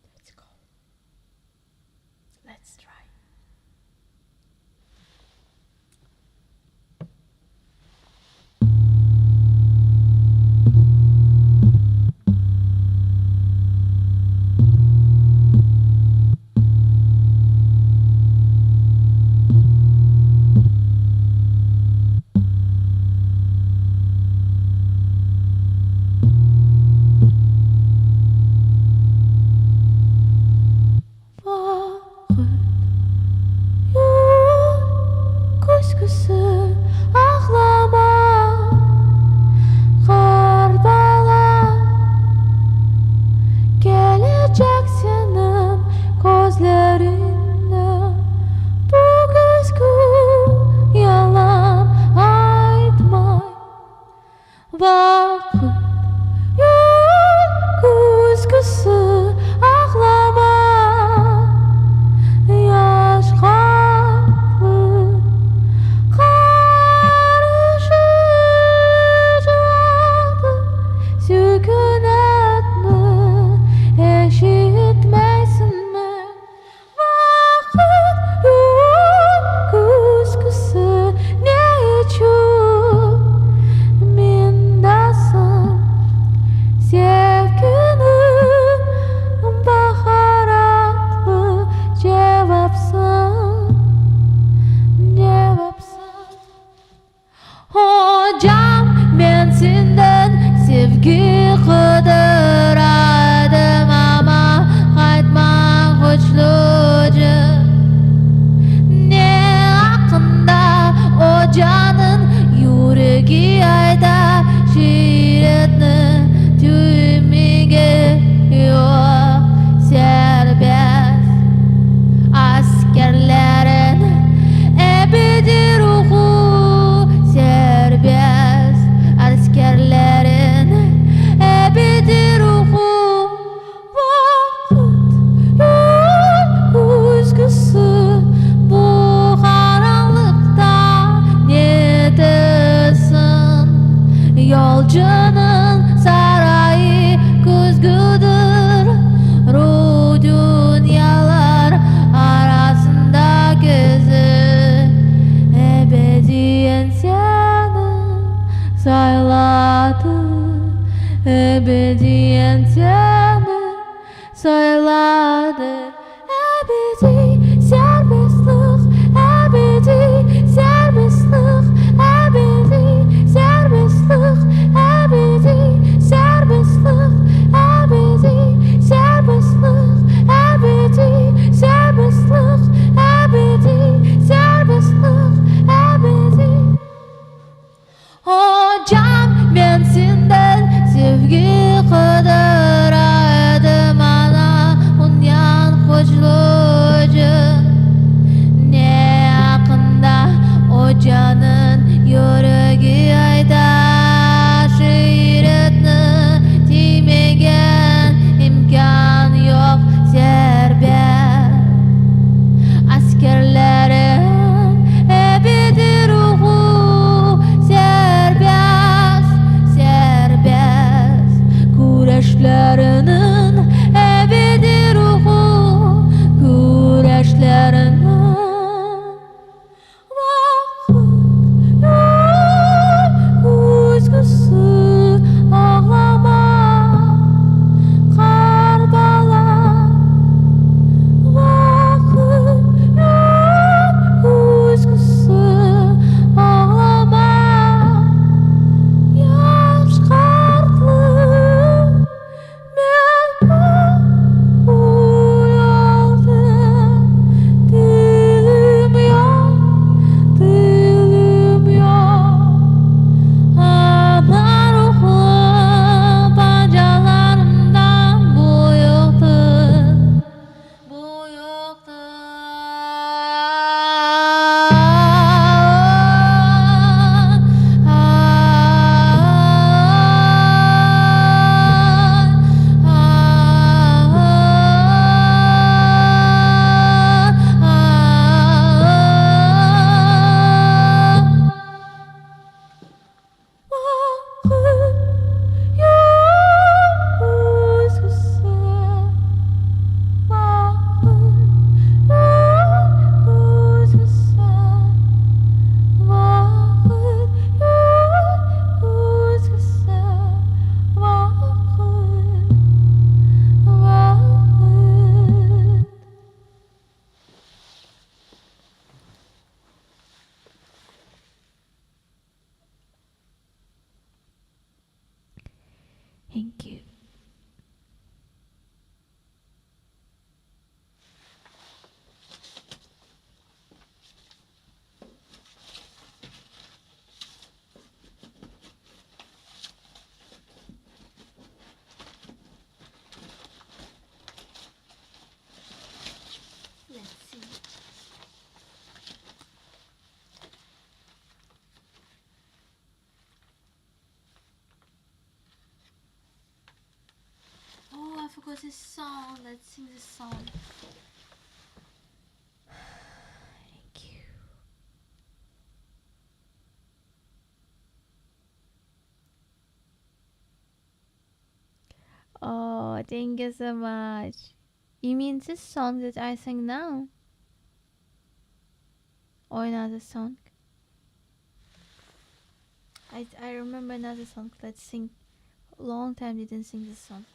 let's go. Let's try. sayılardır. Ebedi serbestlik, ebedi serbestlik, ebedi serbestlik, ebedi serbestlik, ebedi serbestlik, ebedi serbestlik, ebedi serbestlik, ebedi. Hocam ben senden sevgi kadar aradım ana unyan koçlucu. Ne yakında hocanın yüreği ayda şiiretini timegen imkan yok serbest. Askerlerin ebedi ruhu serbest, serbest. Kureşlerinin ebedi ruhu, kureşlerinin vakit yok kuzgusu ağlama Karbala. Vakit yok kuzgusu ağlama yaş kartlı ben uyaldım. Dilim yok, dilim yok. Ama ruhum pancalarımdan buyuktur, buyuktur. Thank you. Let's see. Oh, I forgot this song. Let's sing this song. Thank you. Oh, thank you so much. You mean this song that I sing now? Or another song? I remember another song. Let's sing. Long time didn't sing this song.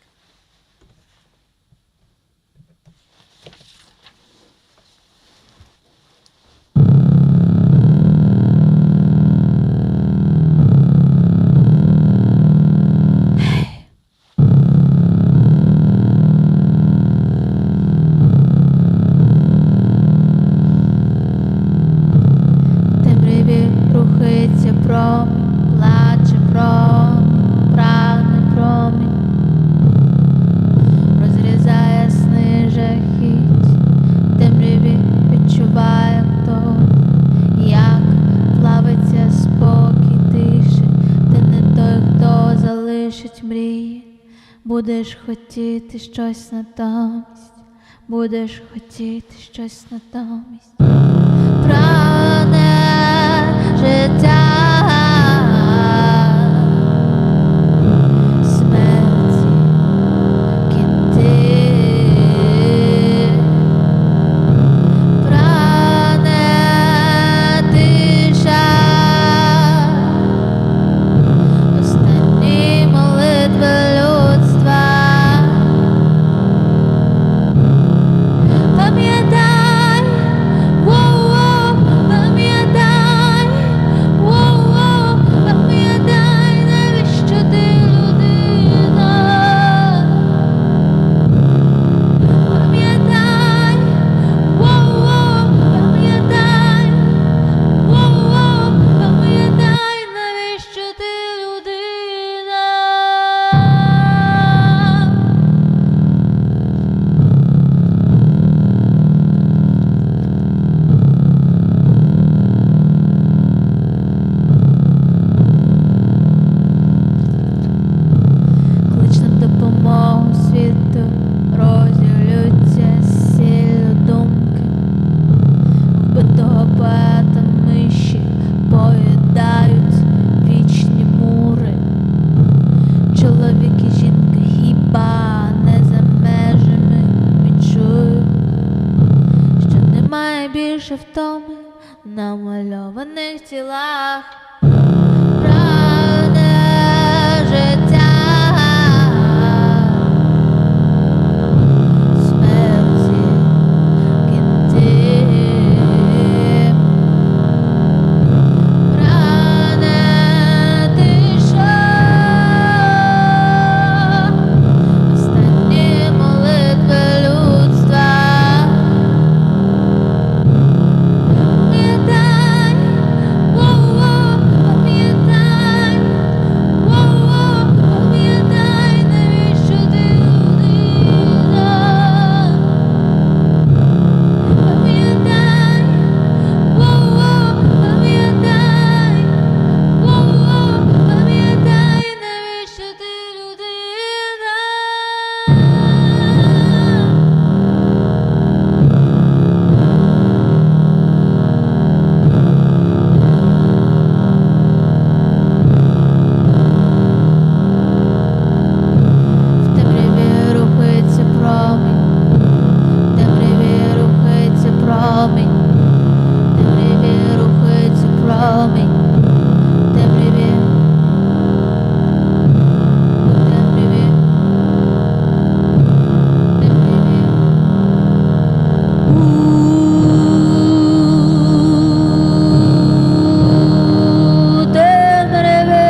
Темряві рухається промінь, плаче промінь, прагне промінь, розрізає сни жахіть. Темряві відчуває хто, як плавиться спокій тиші. Ти не той, хто залишить мрії. Будеш хотіти щось натомість, будеш хотіти щось натомість. Прагне життя, смерті кінти. Прагне тиша, останні молитви людства. більше втоми на мальованих тілах. Правда життя, смерті кінці. Прагне тиша, останні молитви людства. Пам'ятай, пам'ятай, пам'ятай, навіщо ти людина? Пам'ятай, пам'ятай, пам'ятай, навіщо ти людина? В темряві рухається промінь, в темряві рухається промінь, в темряві рухається промінь, в темряві, в темряві, в темряві. У темряві. У темряві.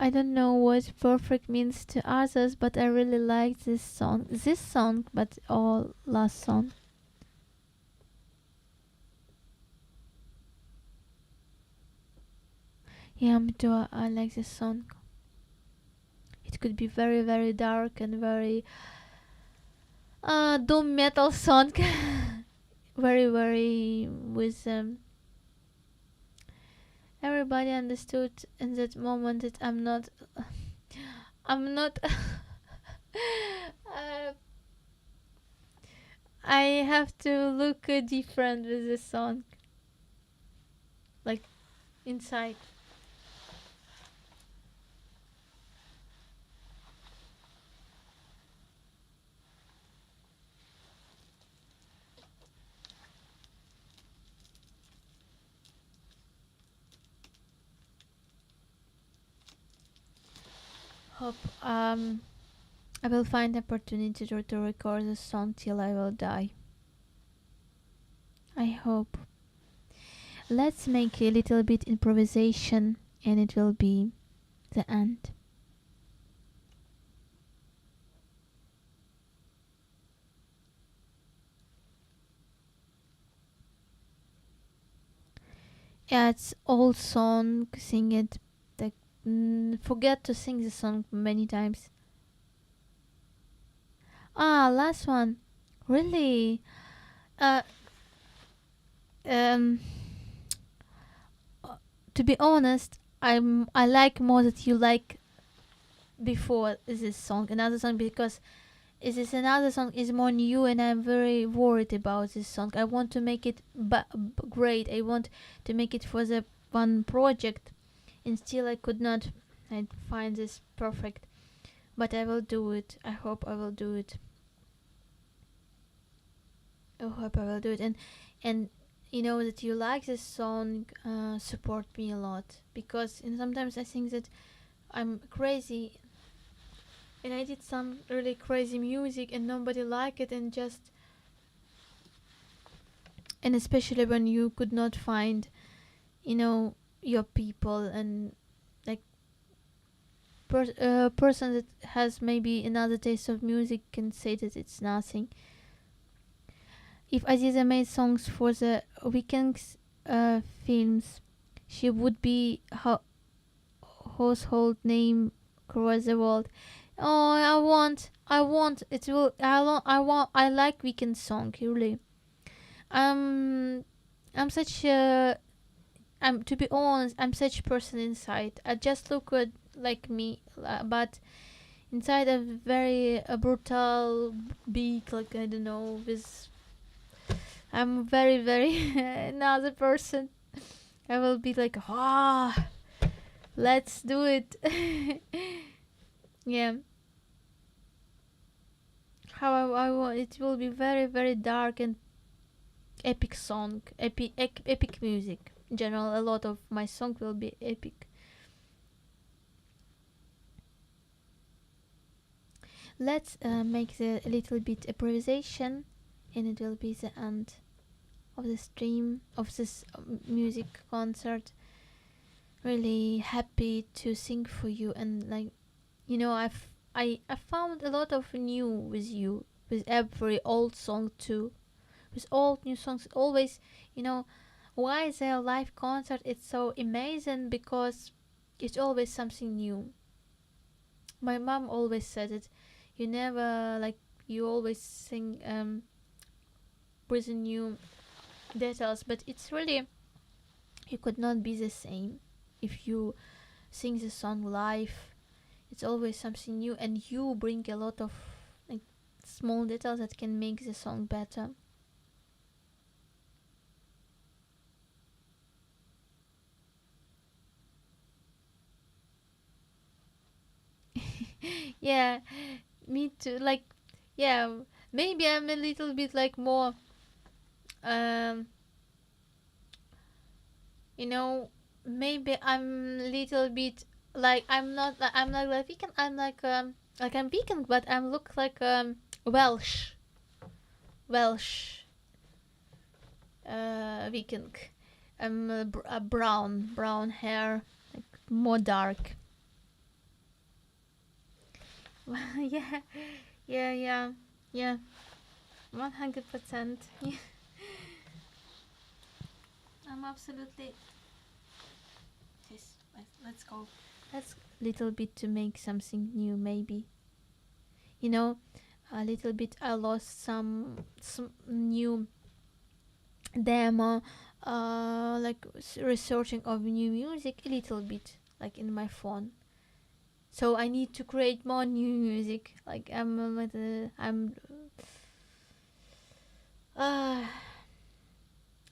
I don't know what perfect means to others, but I really like this song. This song, but all last song. Yeah, me too. I like this song. It could be very, very dark and very doom metal song. Very, very with everybody understood in that moment that I'm not I have to look different with this song, like inside. Hope I will find opportunity to record the song till I will die. I hope. Let's make a little bit improvisation and it will be the end. Yeah, it's old song. Sing it. Forget to sing the song many times. Last one. Really? To be honest, I like more that you like before this song, another song, because this another song is more new and I'm very worried about this song. I want to make it great. I want to make it for the one project, and still I could not find this perfect, but I will do it. I hope I will do it. I hope I will do it. And you know that you like this song, support me a lot, because sometimes I think that I'm crazy and I did some really crazy music and nobody liked it, and especially when you could not find, your people, and like person that has maybe another taste of music can say that it's nothing. If Aziza made songs for the Vikings films, she would be household name across the world. Oh, I want. It will. I want. I like weekend song. Really. Um, I'm such a. I'm to be honest. I'm such a person inside. I just look good like me, but inside a very brutal, big. Like I don't know. With I'm very very another person. I will be like, let's do it. Yeah. How I want it will be very very dark and epic song, epic music. In general, a lot of my song will be epic. Let's make the a little bit improvisation, and it will be the end of the stream of this music concert. Really happy to sing for you, and like I found a lot of new with you, with every old song too, with all new songs. Always, you know, why the live concert it's so amazing, because it's always something new. My mom always said it. You never like you always sing with new details, but it's really you could not be the same if you sing the song live. It's always something new, and you bring a lot of like small details that can make the song better. Yeah, me too. Like, yeah, maybe I'm a little bit like more, um, you know, maybe I'm a little bit like I'm not like vegan. I'm like I'm vegan, but I'm look like Welsh vegan. I'm a brown hair, like more dark. Yeah, yeah, 100%. Yeah, I'm absolutely. Yes, let's go. Let's little bit to make something new, maybe. You know, a little bit. I lost some new demo, like researching of new music a little bit, like in my phone. So I need to create more new music. Like uh,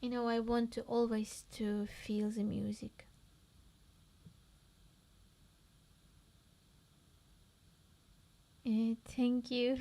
I want to always to feel the music. Thank you.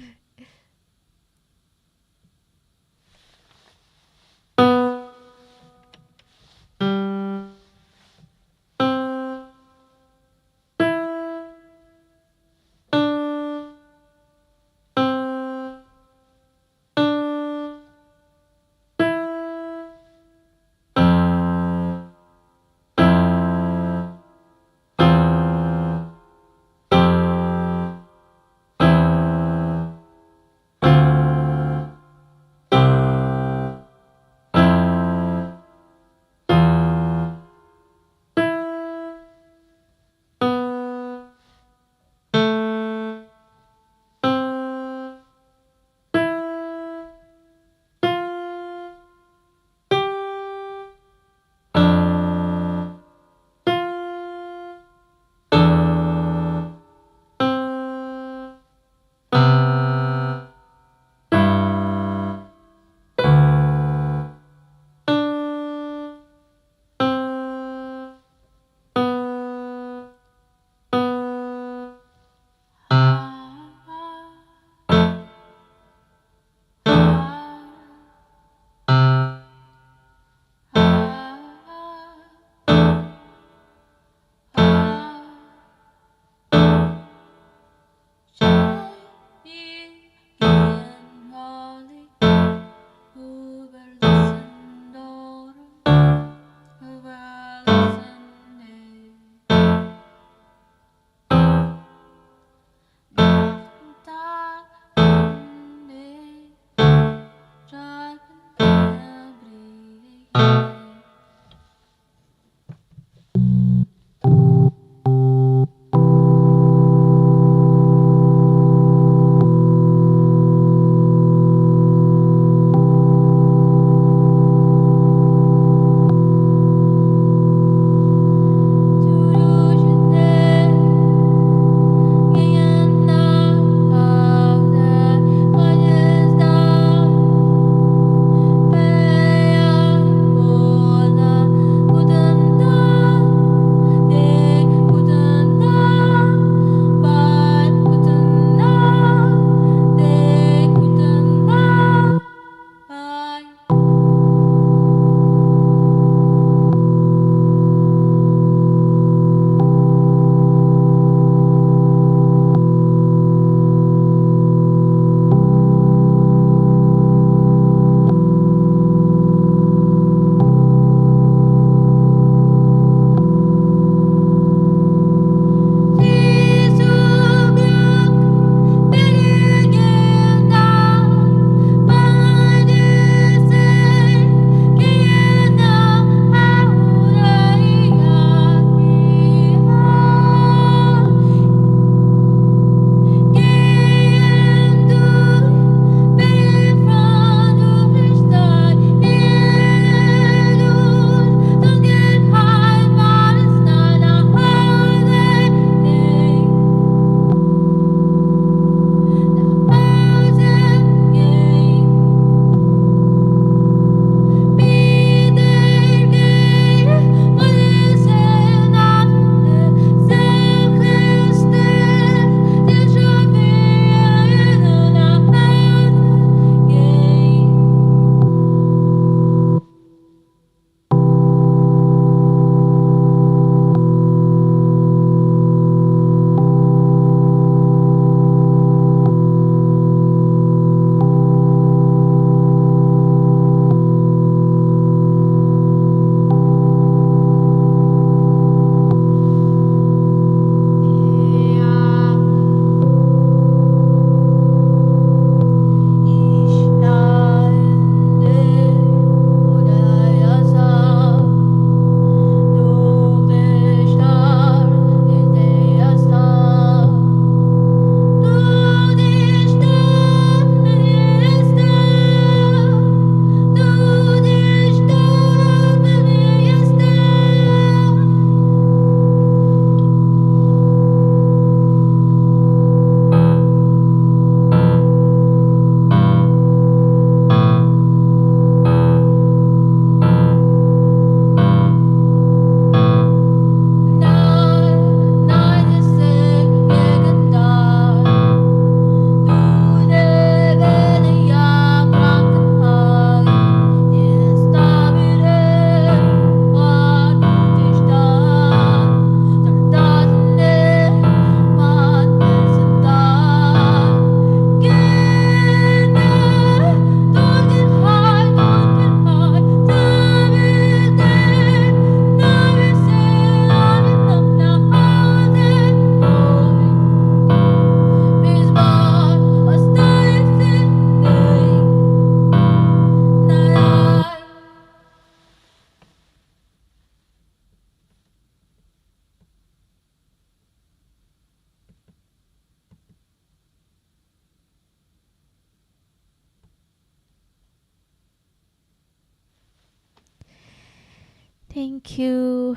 Thank you.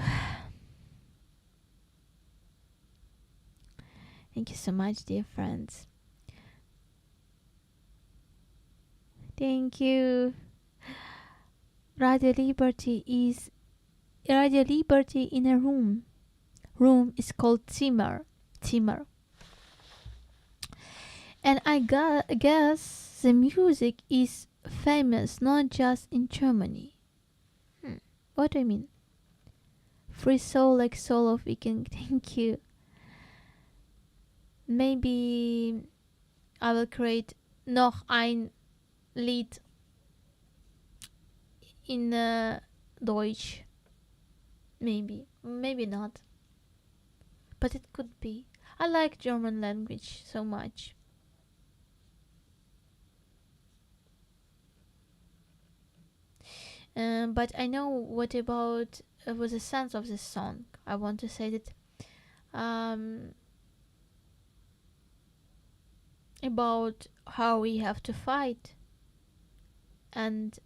Thank you so much, dear friends. Thank you. Radio Liberty in a room. Room is called Zimmer. Zimmer. And I guess the music is famous not just in Germany. What do I mean? Free soul like soul of Viking. Thank you. Maybe I will create noch ein Lied in Deutsch. Maybe not. But it could be. I like German language so much. But I know what about was the sense of this song. I want to say that about how we have to fight and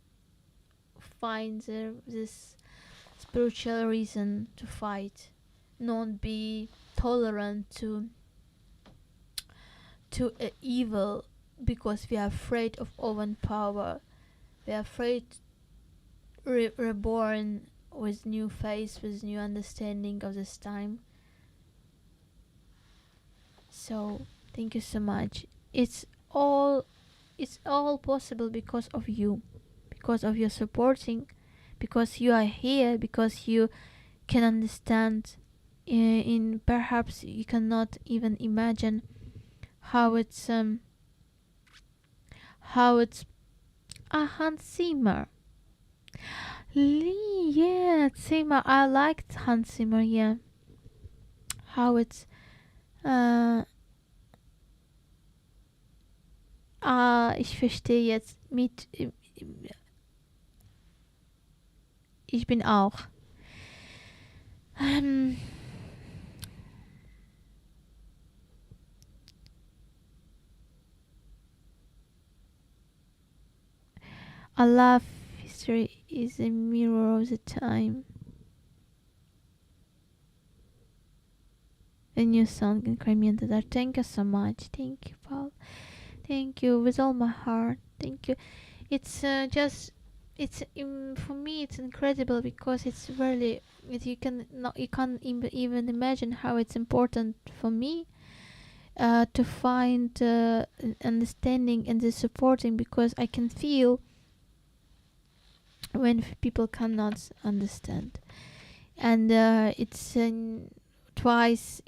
find this spiritual reason to fight, not be tolerant to evil because we are afraid of overpower. We are afraid reborn with new face, with new understanding of this time. So thank you so much. It's all possible because of you, because of your supporting, because you are here, because you can understand. In perhaps you cannot even imagine how it's Hans Zimmer. Yeah, Zimmer. I liked Hans Zimmer. Yeah, how it's ich verstehe jetzt mit. Ich bin auch. I love history is a mirror of the time. A new song in Crimean Tatar. Thank you so much. Thank you, Paul. Thank you with all my heart. Thank you. It's for me it's incredible because it's really you can't even imagine how it's important for me to find understanding and the supporting, because I can feel when people cannot understand, and it's twice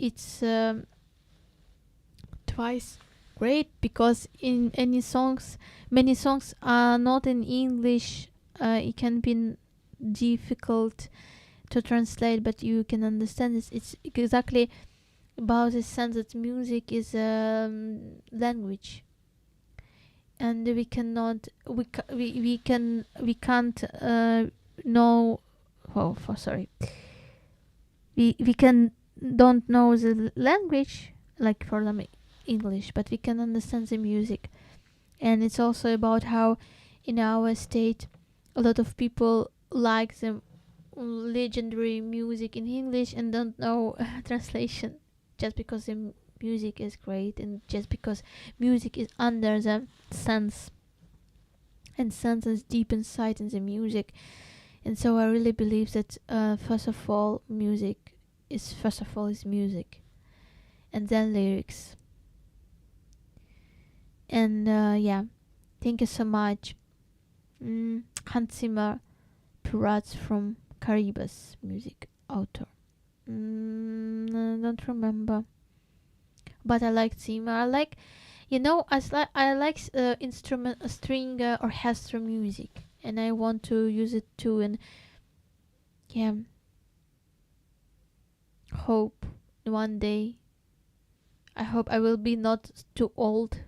great because in many songs are not in English. It can be difficult to translate, but you can understand this. It's exactly about the sense that music is language, and we can't know. Sorry. We can don't know the language, like for them English, but we can understand the music. And it's also about how in our state a lot of people like the legendary music in English and don't know translation, just because the music is great and just because music is under the sense, and sense is deep inside in the music. And so I really believe that first of all music is music, and then lyrics. And yeah, thank you so much. Hans Zimmer, Pirates from Caribbean music author. I don't remember, but I like Zimmer. I like, I like instrument, string, orchestra music, and I want to use it too. And yeah, hope one day. I hope I will be not too old,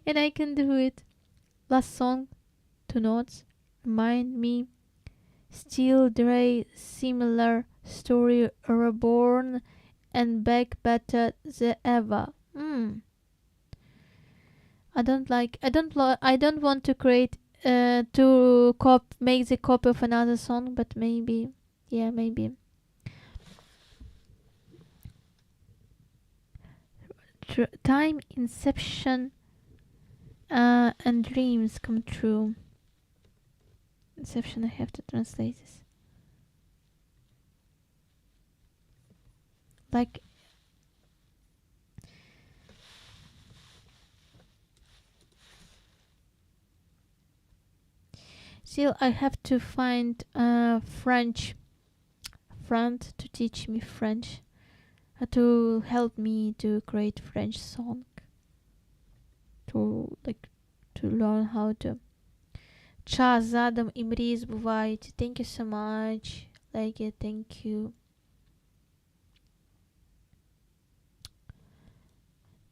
and I can do it. Last song, two notes, remind me. Still Dre, similar story, reborn and back better than ever. I don't want to create to make the copy of another song, but maybe, yeah, maybe. Time, inception, and dreams come true. Inception, I have to translate this. Like, still, I have to find a French friend to teach me French, to help me to create French song, to learn how to. Час задом і мрії збувають. Thank you so much. Like it, thank you.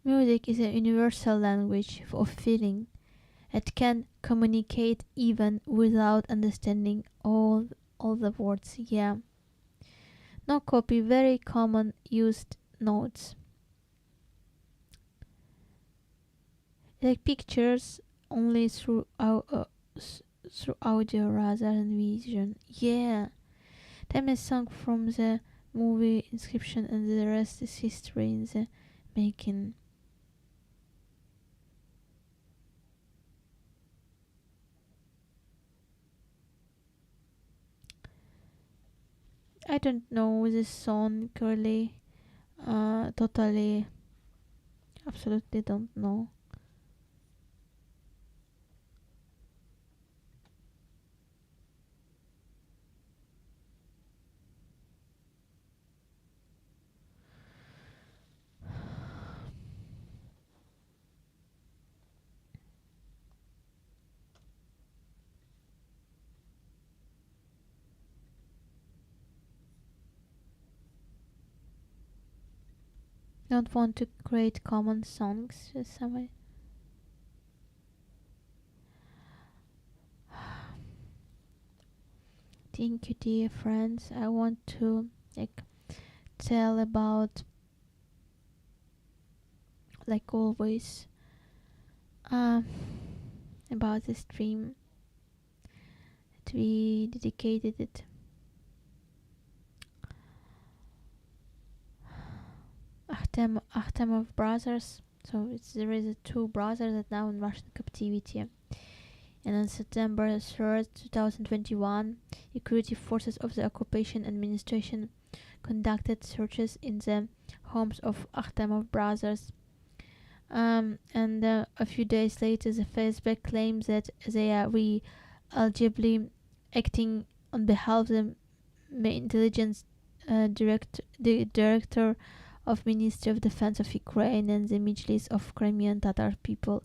Music is a universal language of feeling. It can communicate even without understanding all the words. Yeah. No copy, very common used notes. Like pictures only through audio rather than vision. Yeah. Time is song from the movie Inscription, and the rest is history in the making. I don't know this song clearly. Totally, absolutely don't know. Don't want to create common songs with somebody. Thank you, dear friends. I want to tell about, like always, about the stream that we dedicated it. Akhtemov brothers. So there is two brothers that now in Russian captivity. And on September 3rd, 2021, security forces of the occupation administration conducted searches in the homes of Akhtemov brothers. And a few days later, the Facebook claims that they are allegedly acting on behalf of the Main Intelligence Director of Ministry of Defense of Ukraine and the Mejlis of Crimean Tatar People.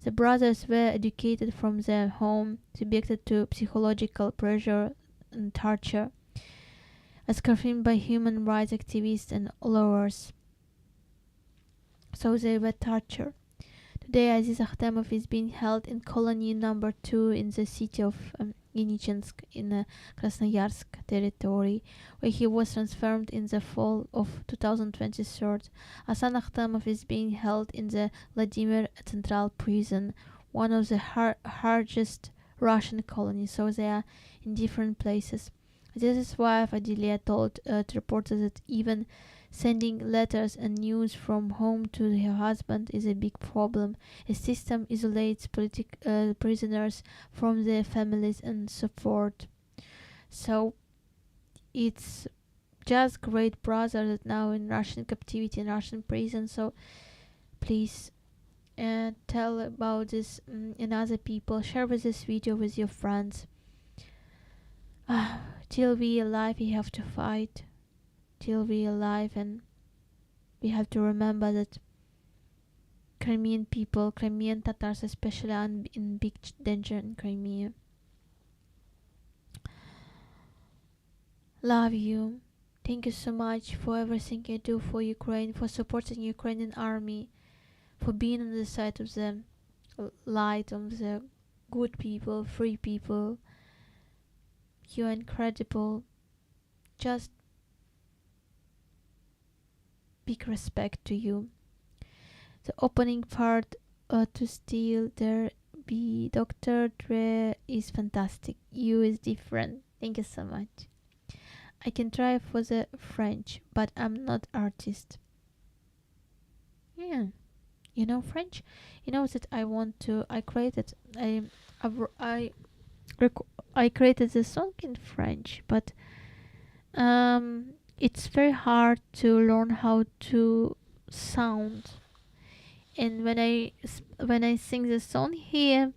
The brothers were educated from their home, subjected to psychological pressure and torture, as confirmed by human rights activists and lawyers. So they were tortured. Today, Aziz Akhtemov is being held in colony number 2 in the city of Yenichinsk in Krasnoyarsk territory, where he was transferred in the fall of 2023. Asan Akhtemov is being held in the Vladimir Central Prison, one of the largest Russian colonies, so they are in different places. Aziz's wife Adilia told reporters that even sending letters and news from home to her husband is a big problem. A system isolates prisoners from their families and support. So it's just great brother that now in Russian captivity in Russian prison. So please tell about this and other people. Share this video with your friends. Till we alive, we have to fight. Till we alive, and we have to remember that Crimean people, Crimean Tatars especially, are in big danger in Crimea. Love you. Thank you so much for everything you do for Ukraine, for supporting Ukrainian army, for being on the side of the light, of the good people, free people. You are incredible. Just big respect to you. The opening part to steal their B. Dr. Dre is fantastic. You is different. Thank you so much. I can try for the French, but I'm not artist. Yeah. You know French? You know that I created I I created a song in French, but it's very hard to learn how to sound. And when I sing the song here,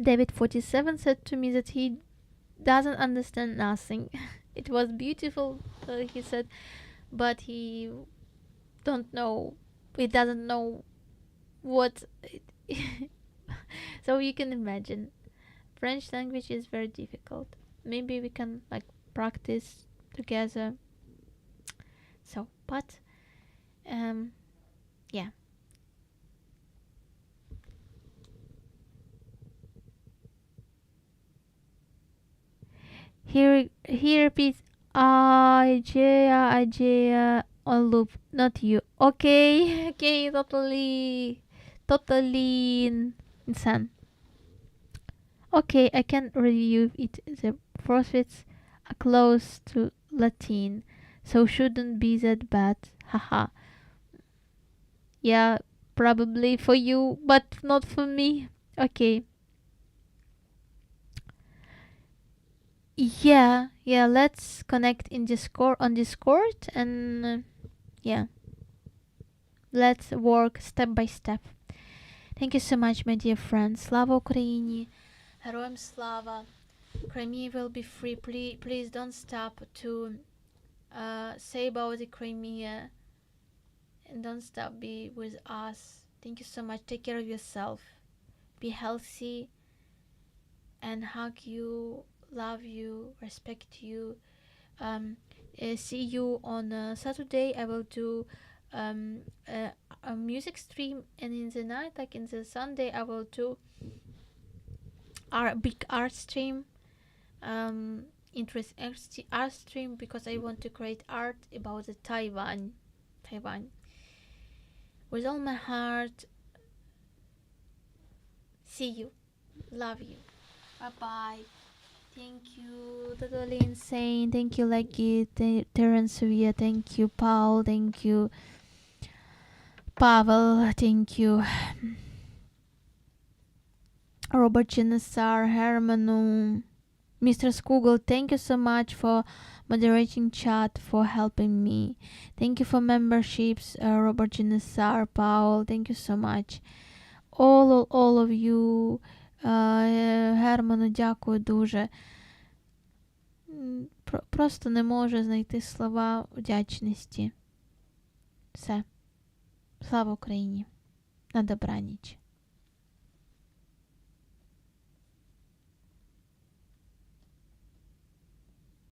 David 47 said to me that he doesn't understand nothing. It was beautiful, he said, but he don't know. He doesn't know what. So you can imagine, French language is very difficult. Maybe we can like practice together. So, but yeah. He repeats Ajaya on loop, not you. Okay, okay, totally insane. Okay, I can review it. The profits are close to Latin, so shouldn't be that bad. Haha. Yeah, probably for you, but not for me. Okay. Yeah, let's connect in Discord on Discord and yeah, let's work step by step. Thank you so much, my dear friends. Slava Ukraini, Героям Slava. Crimea will be free. Please don't stop to say about the Crimea and don't stop be with us. Thank you so much. Take care of yourself. Be healthy and hug you, love you, respect you. See you on Saturday. I will do a music stream, and in the night, like in the Sunday, I will do big art stream. Interest art stream because I want to create art about the Taiwan with all my heart. See you, love you, bye bye. Thank you, totally insane. Thank you, Leggy, Terence Sevilla. Thank you, Paul. Thank you, Pavel. Thank you, Robert Genesar, Hermanu, Mr. Skugel. Thank you so much for moderating chat, for helping me. Thank you for memberships, Robert Genesar, Paul. Thank you so much. All of you. Герману, дякую дуже. Просто не можу знайти слова вдячності. Все. Слава Україні. На добраніч.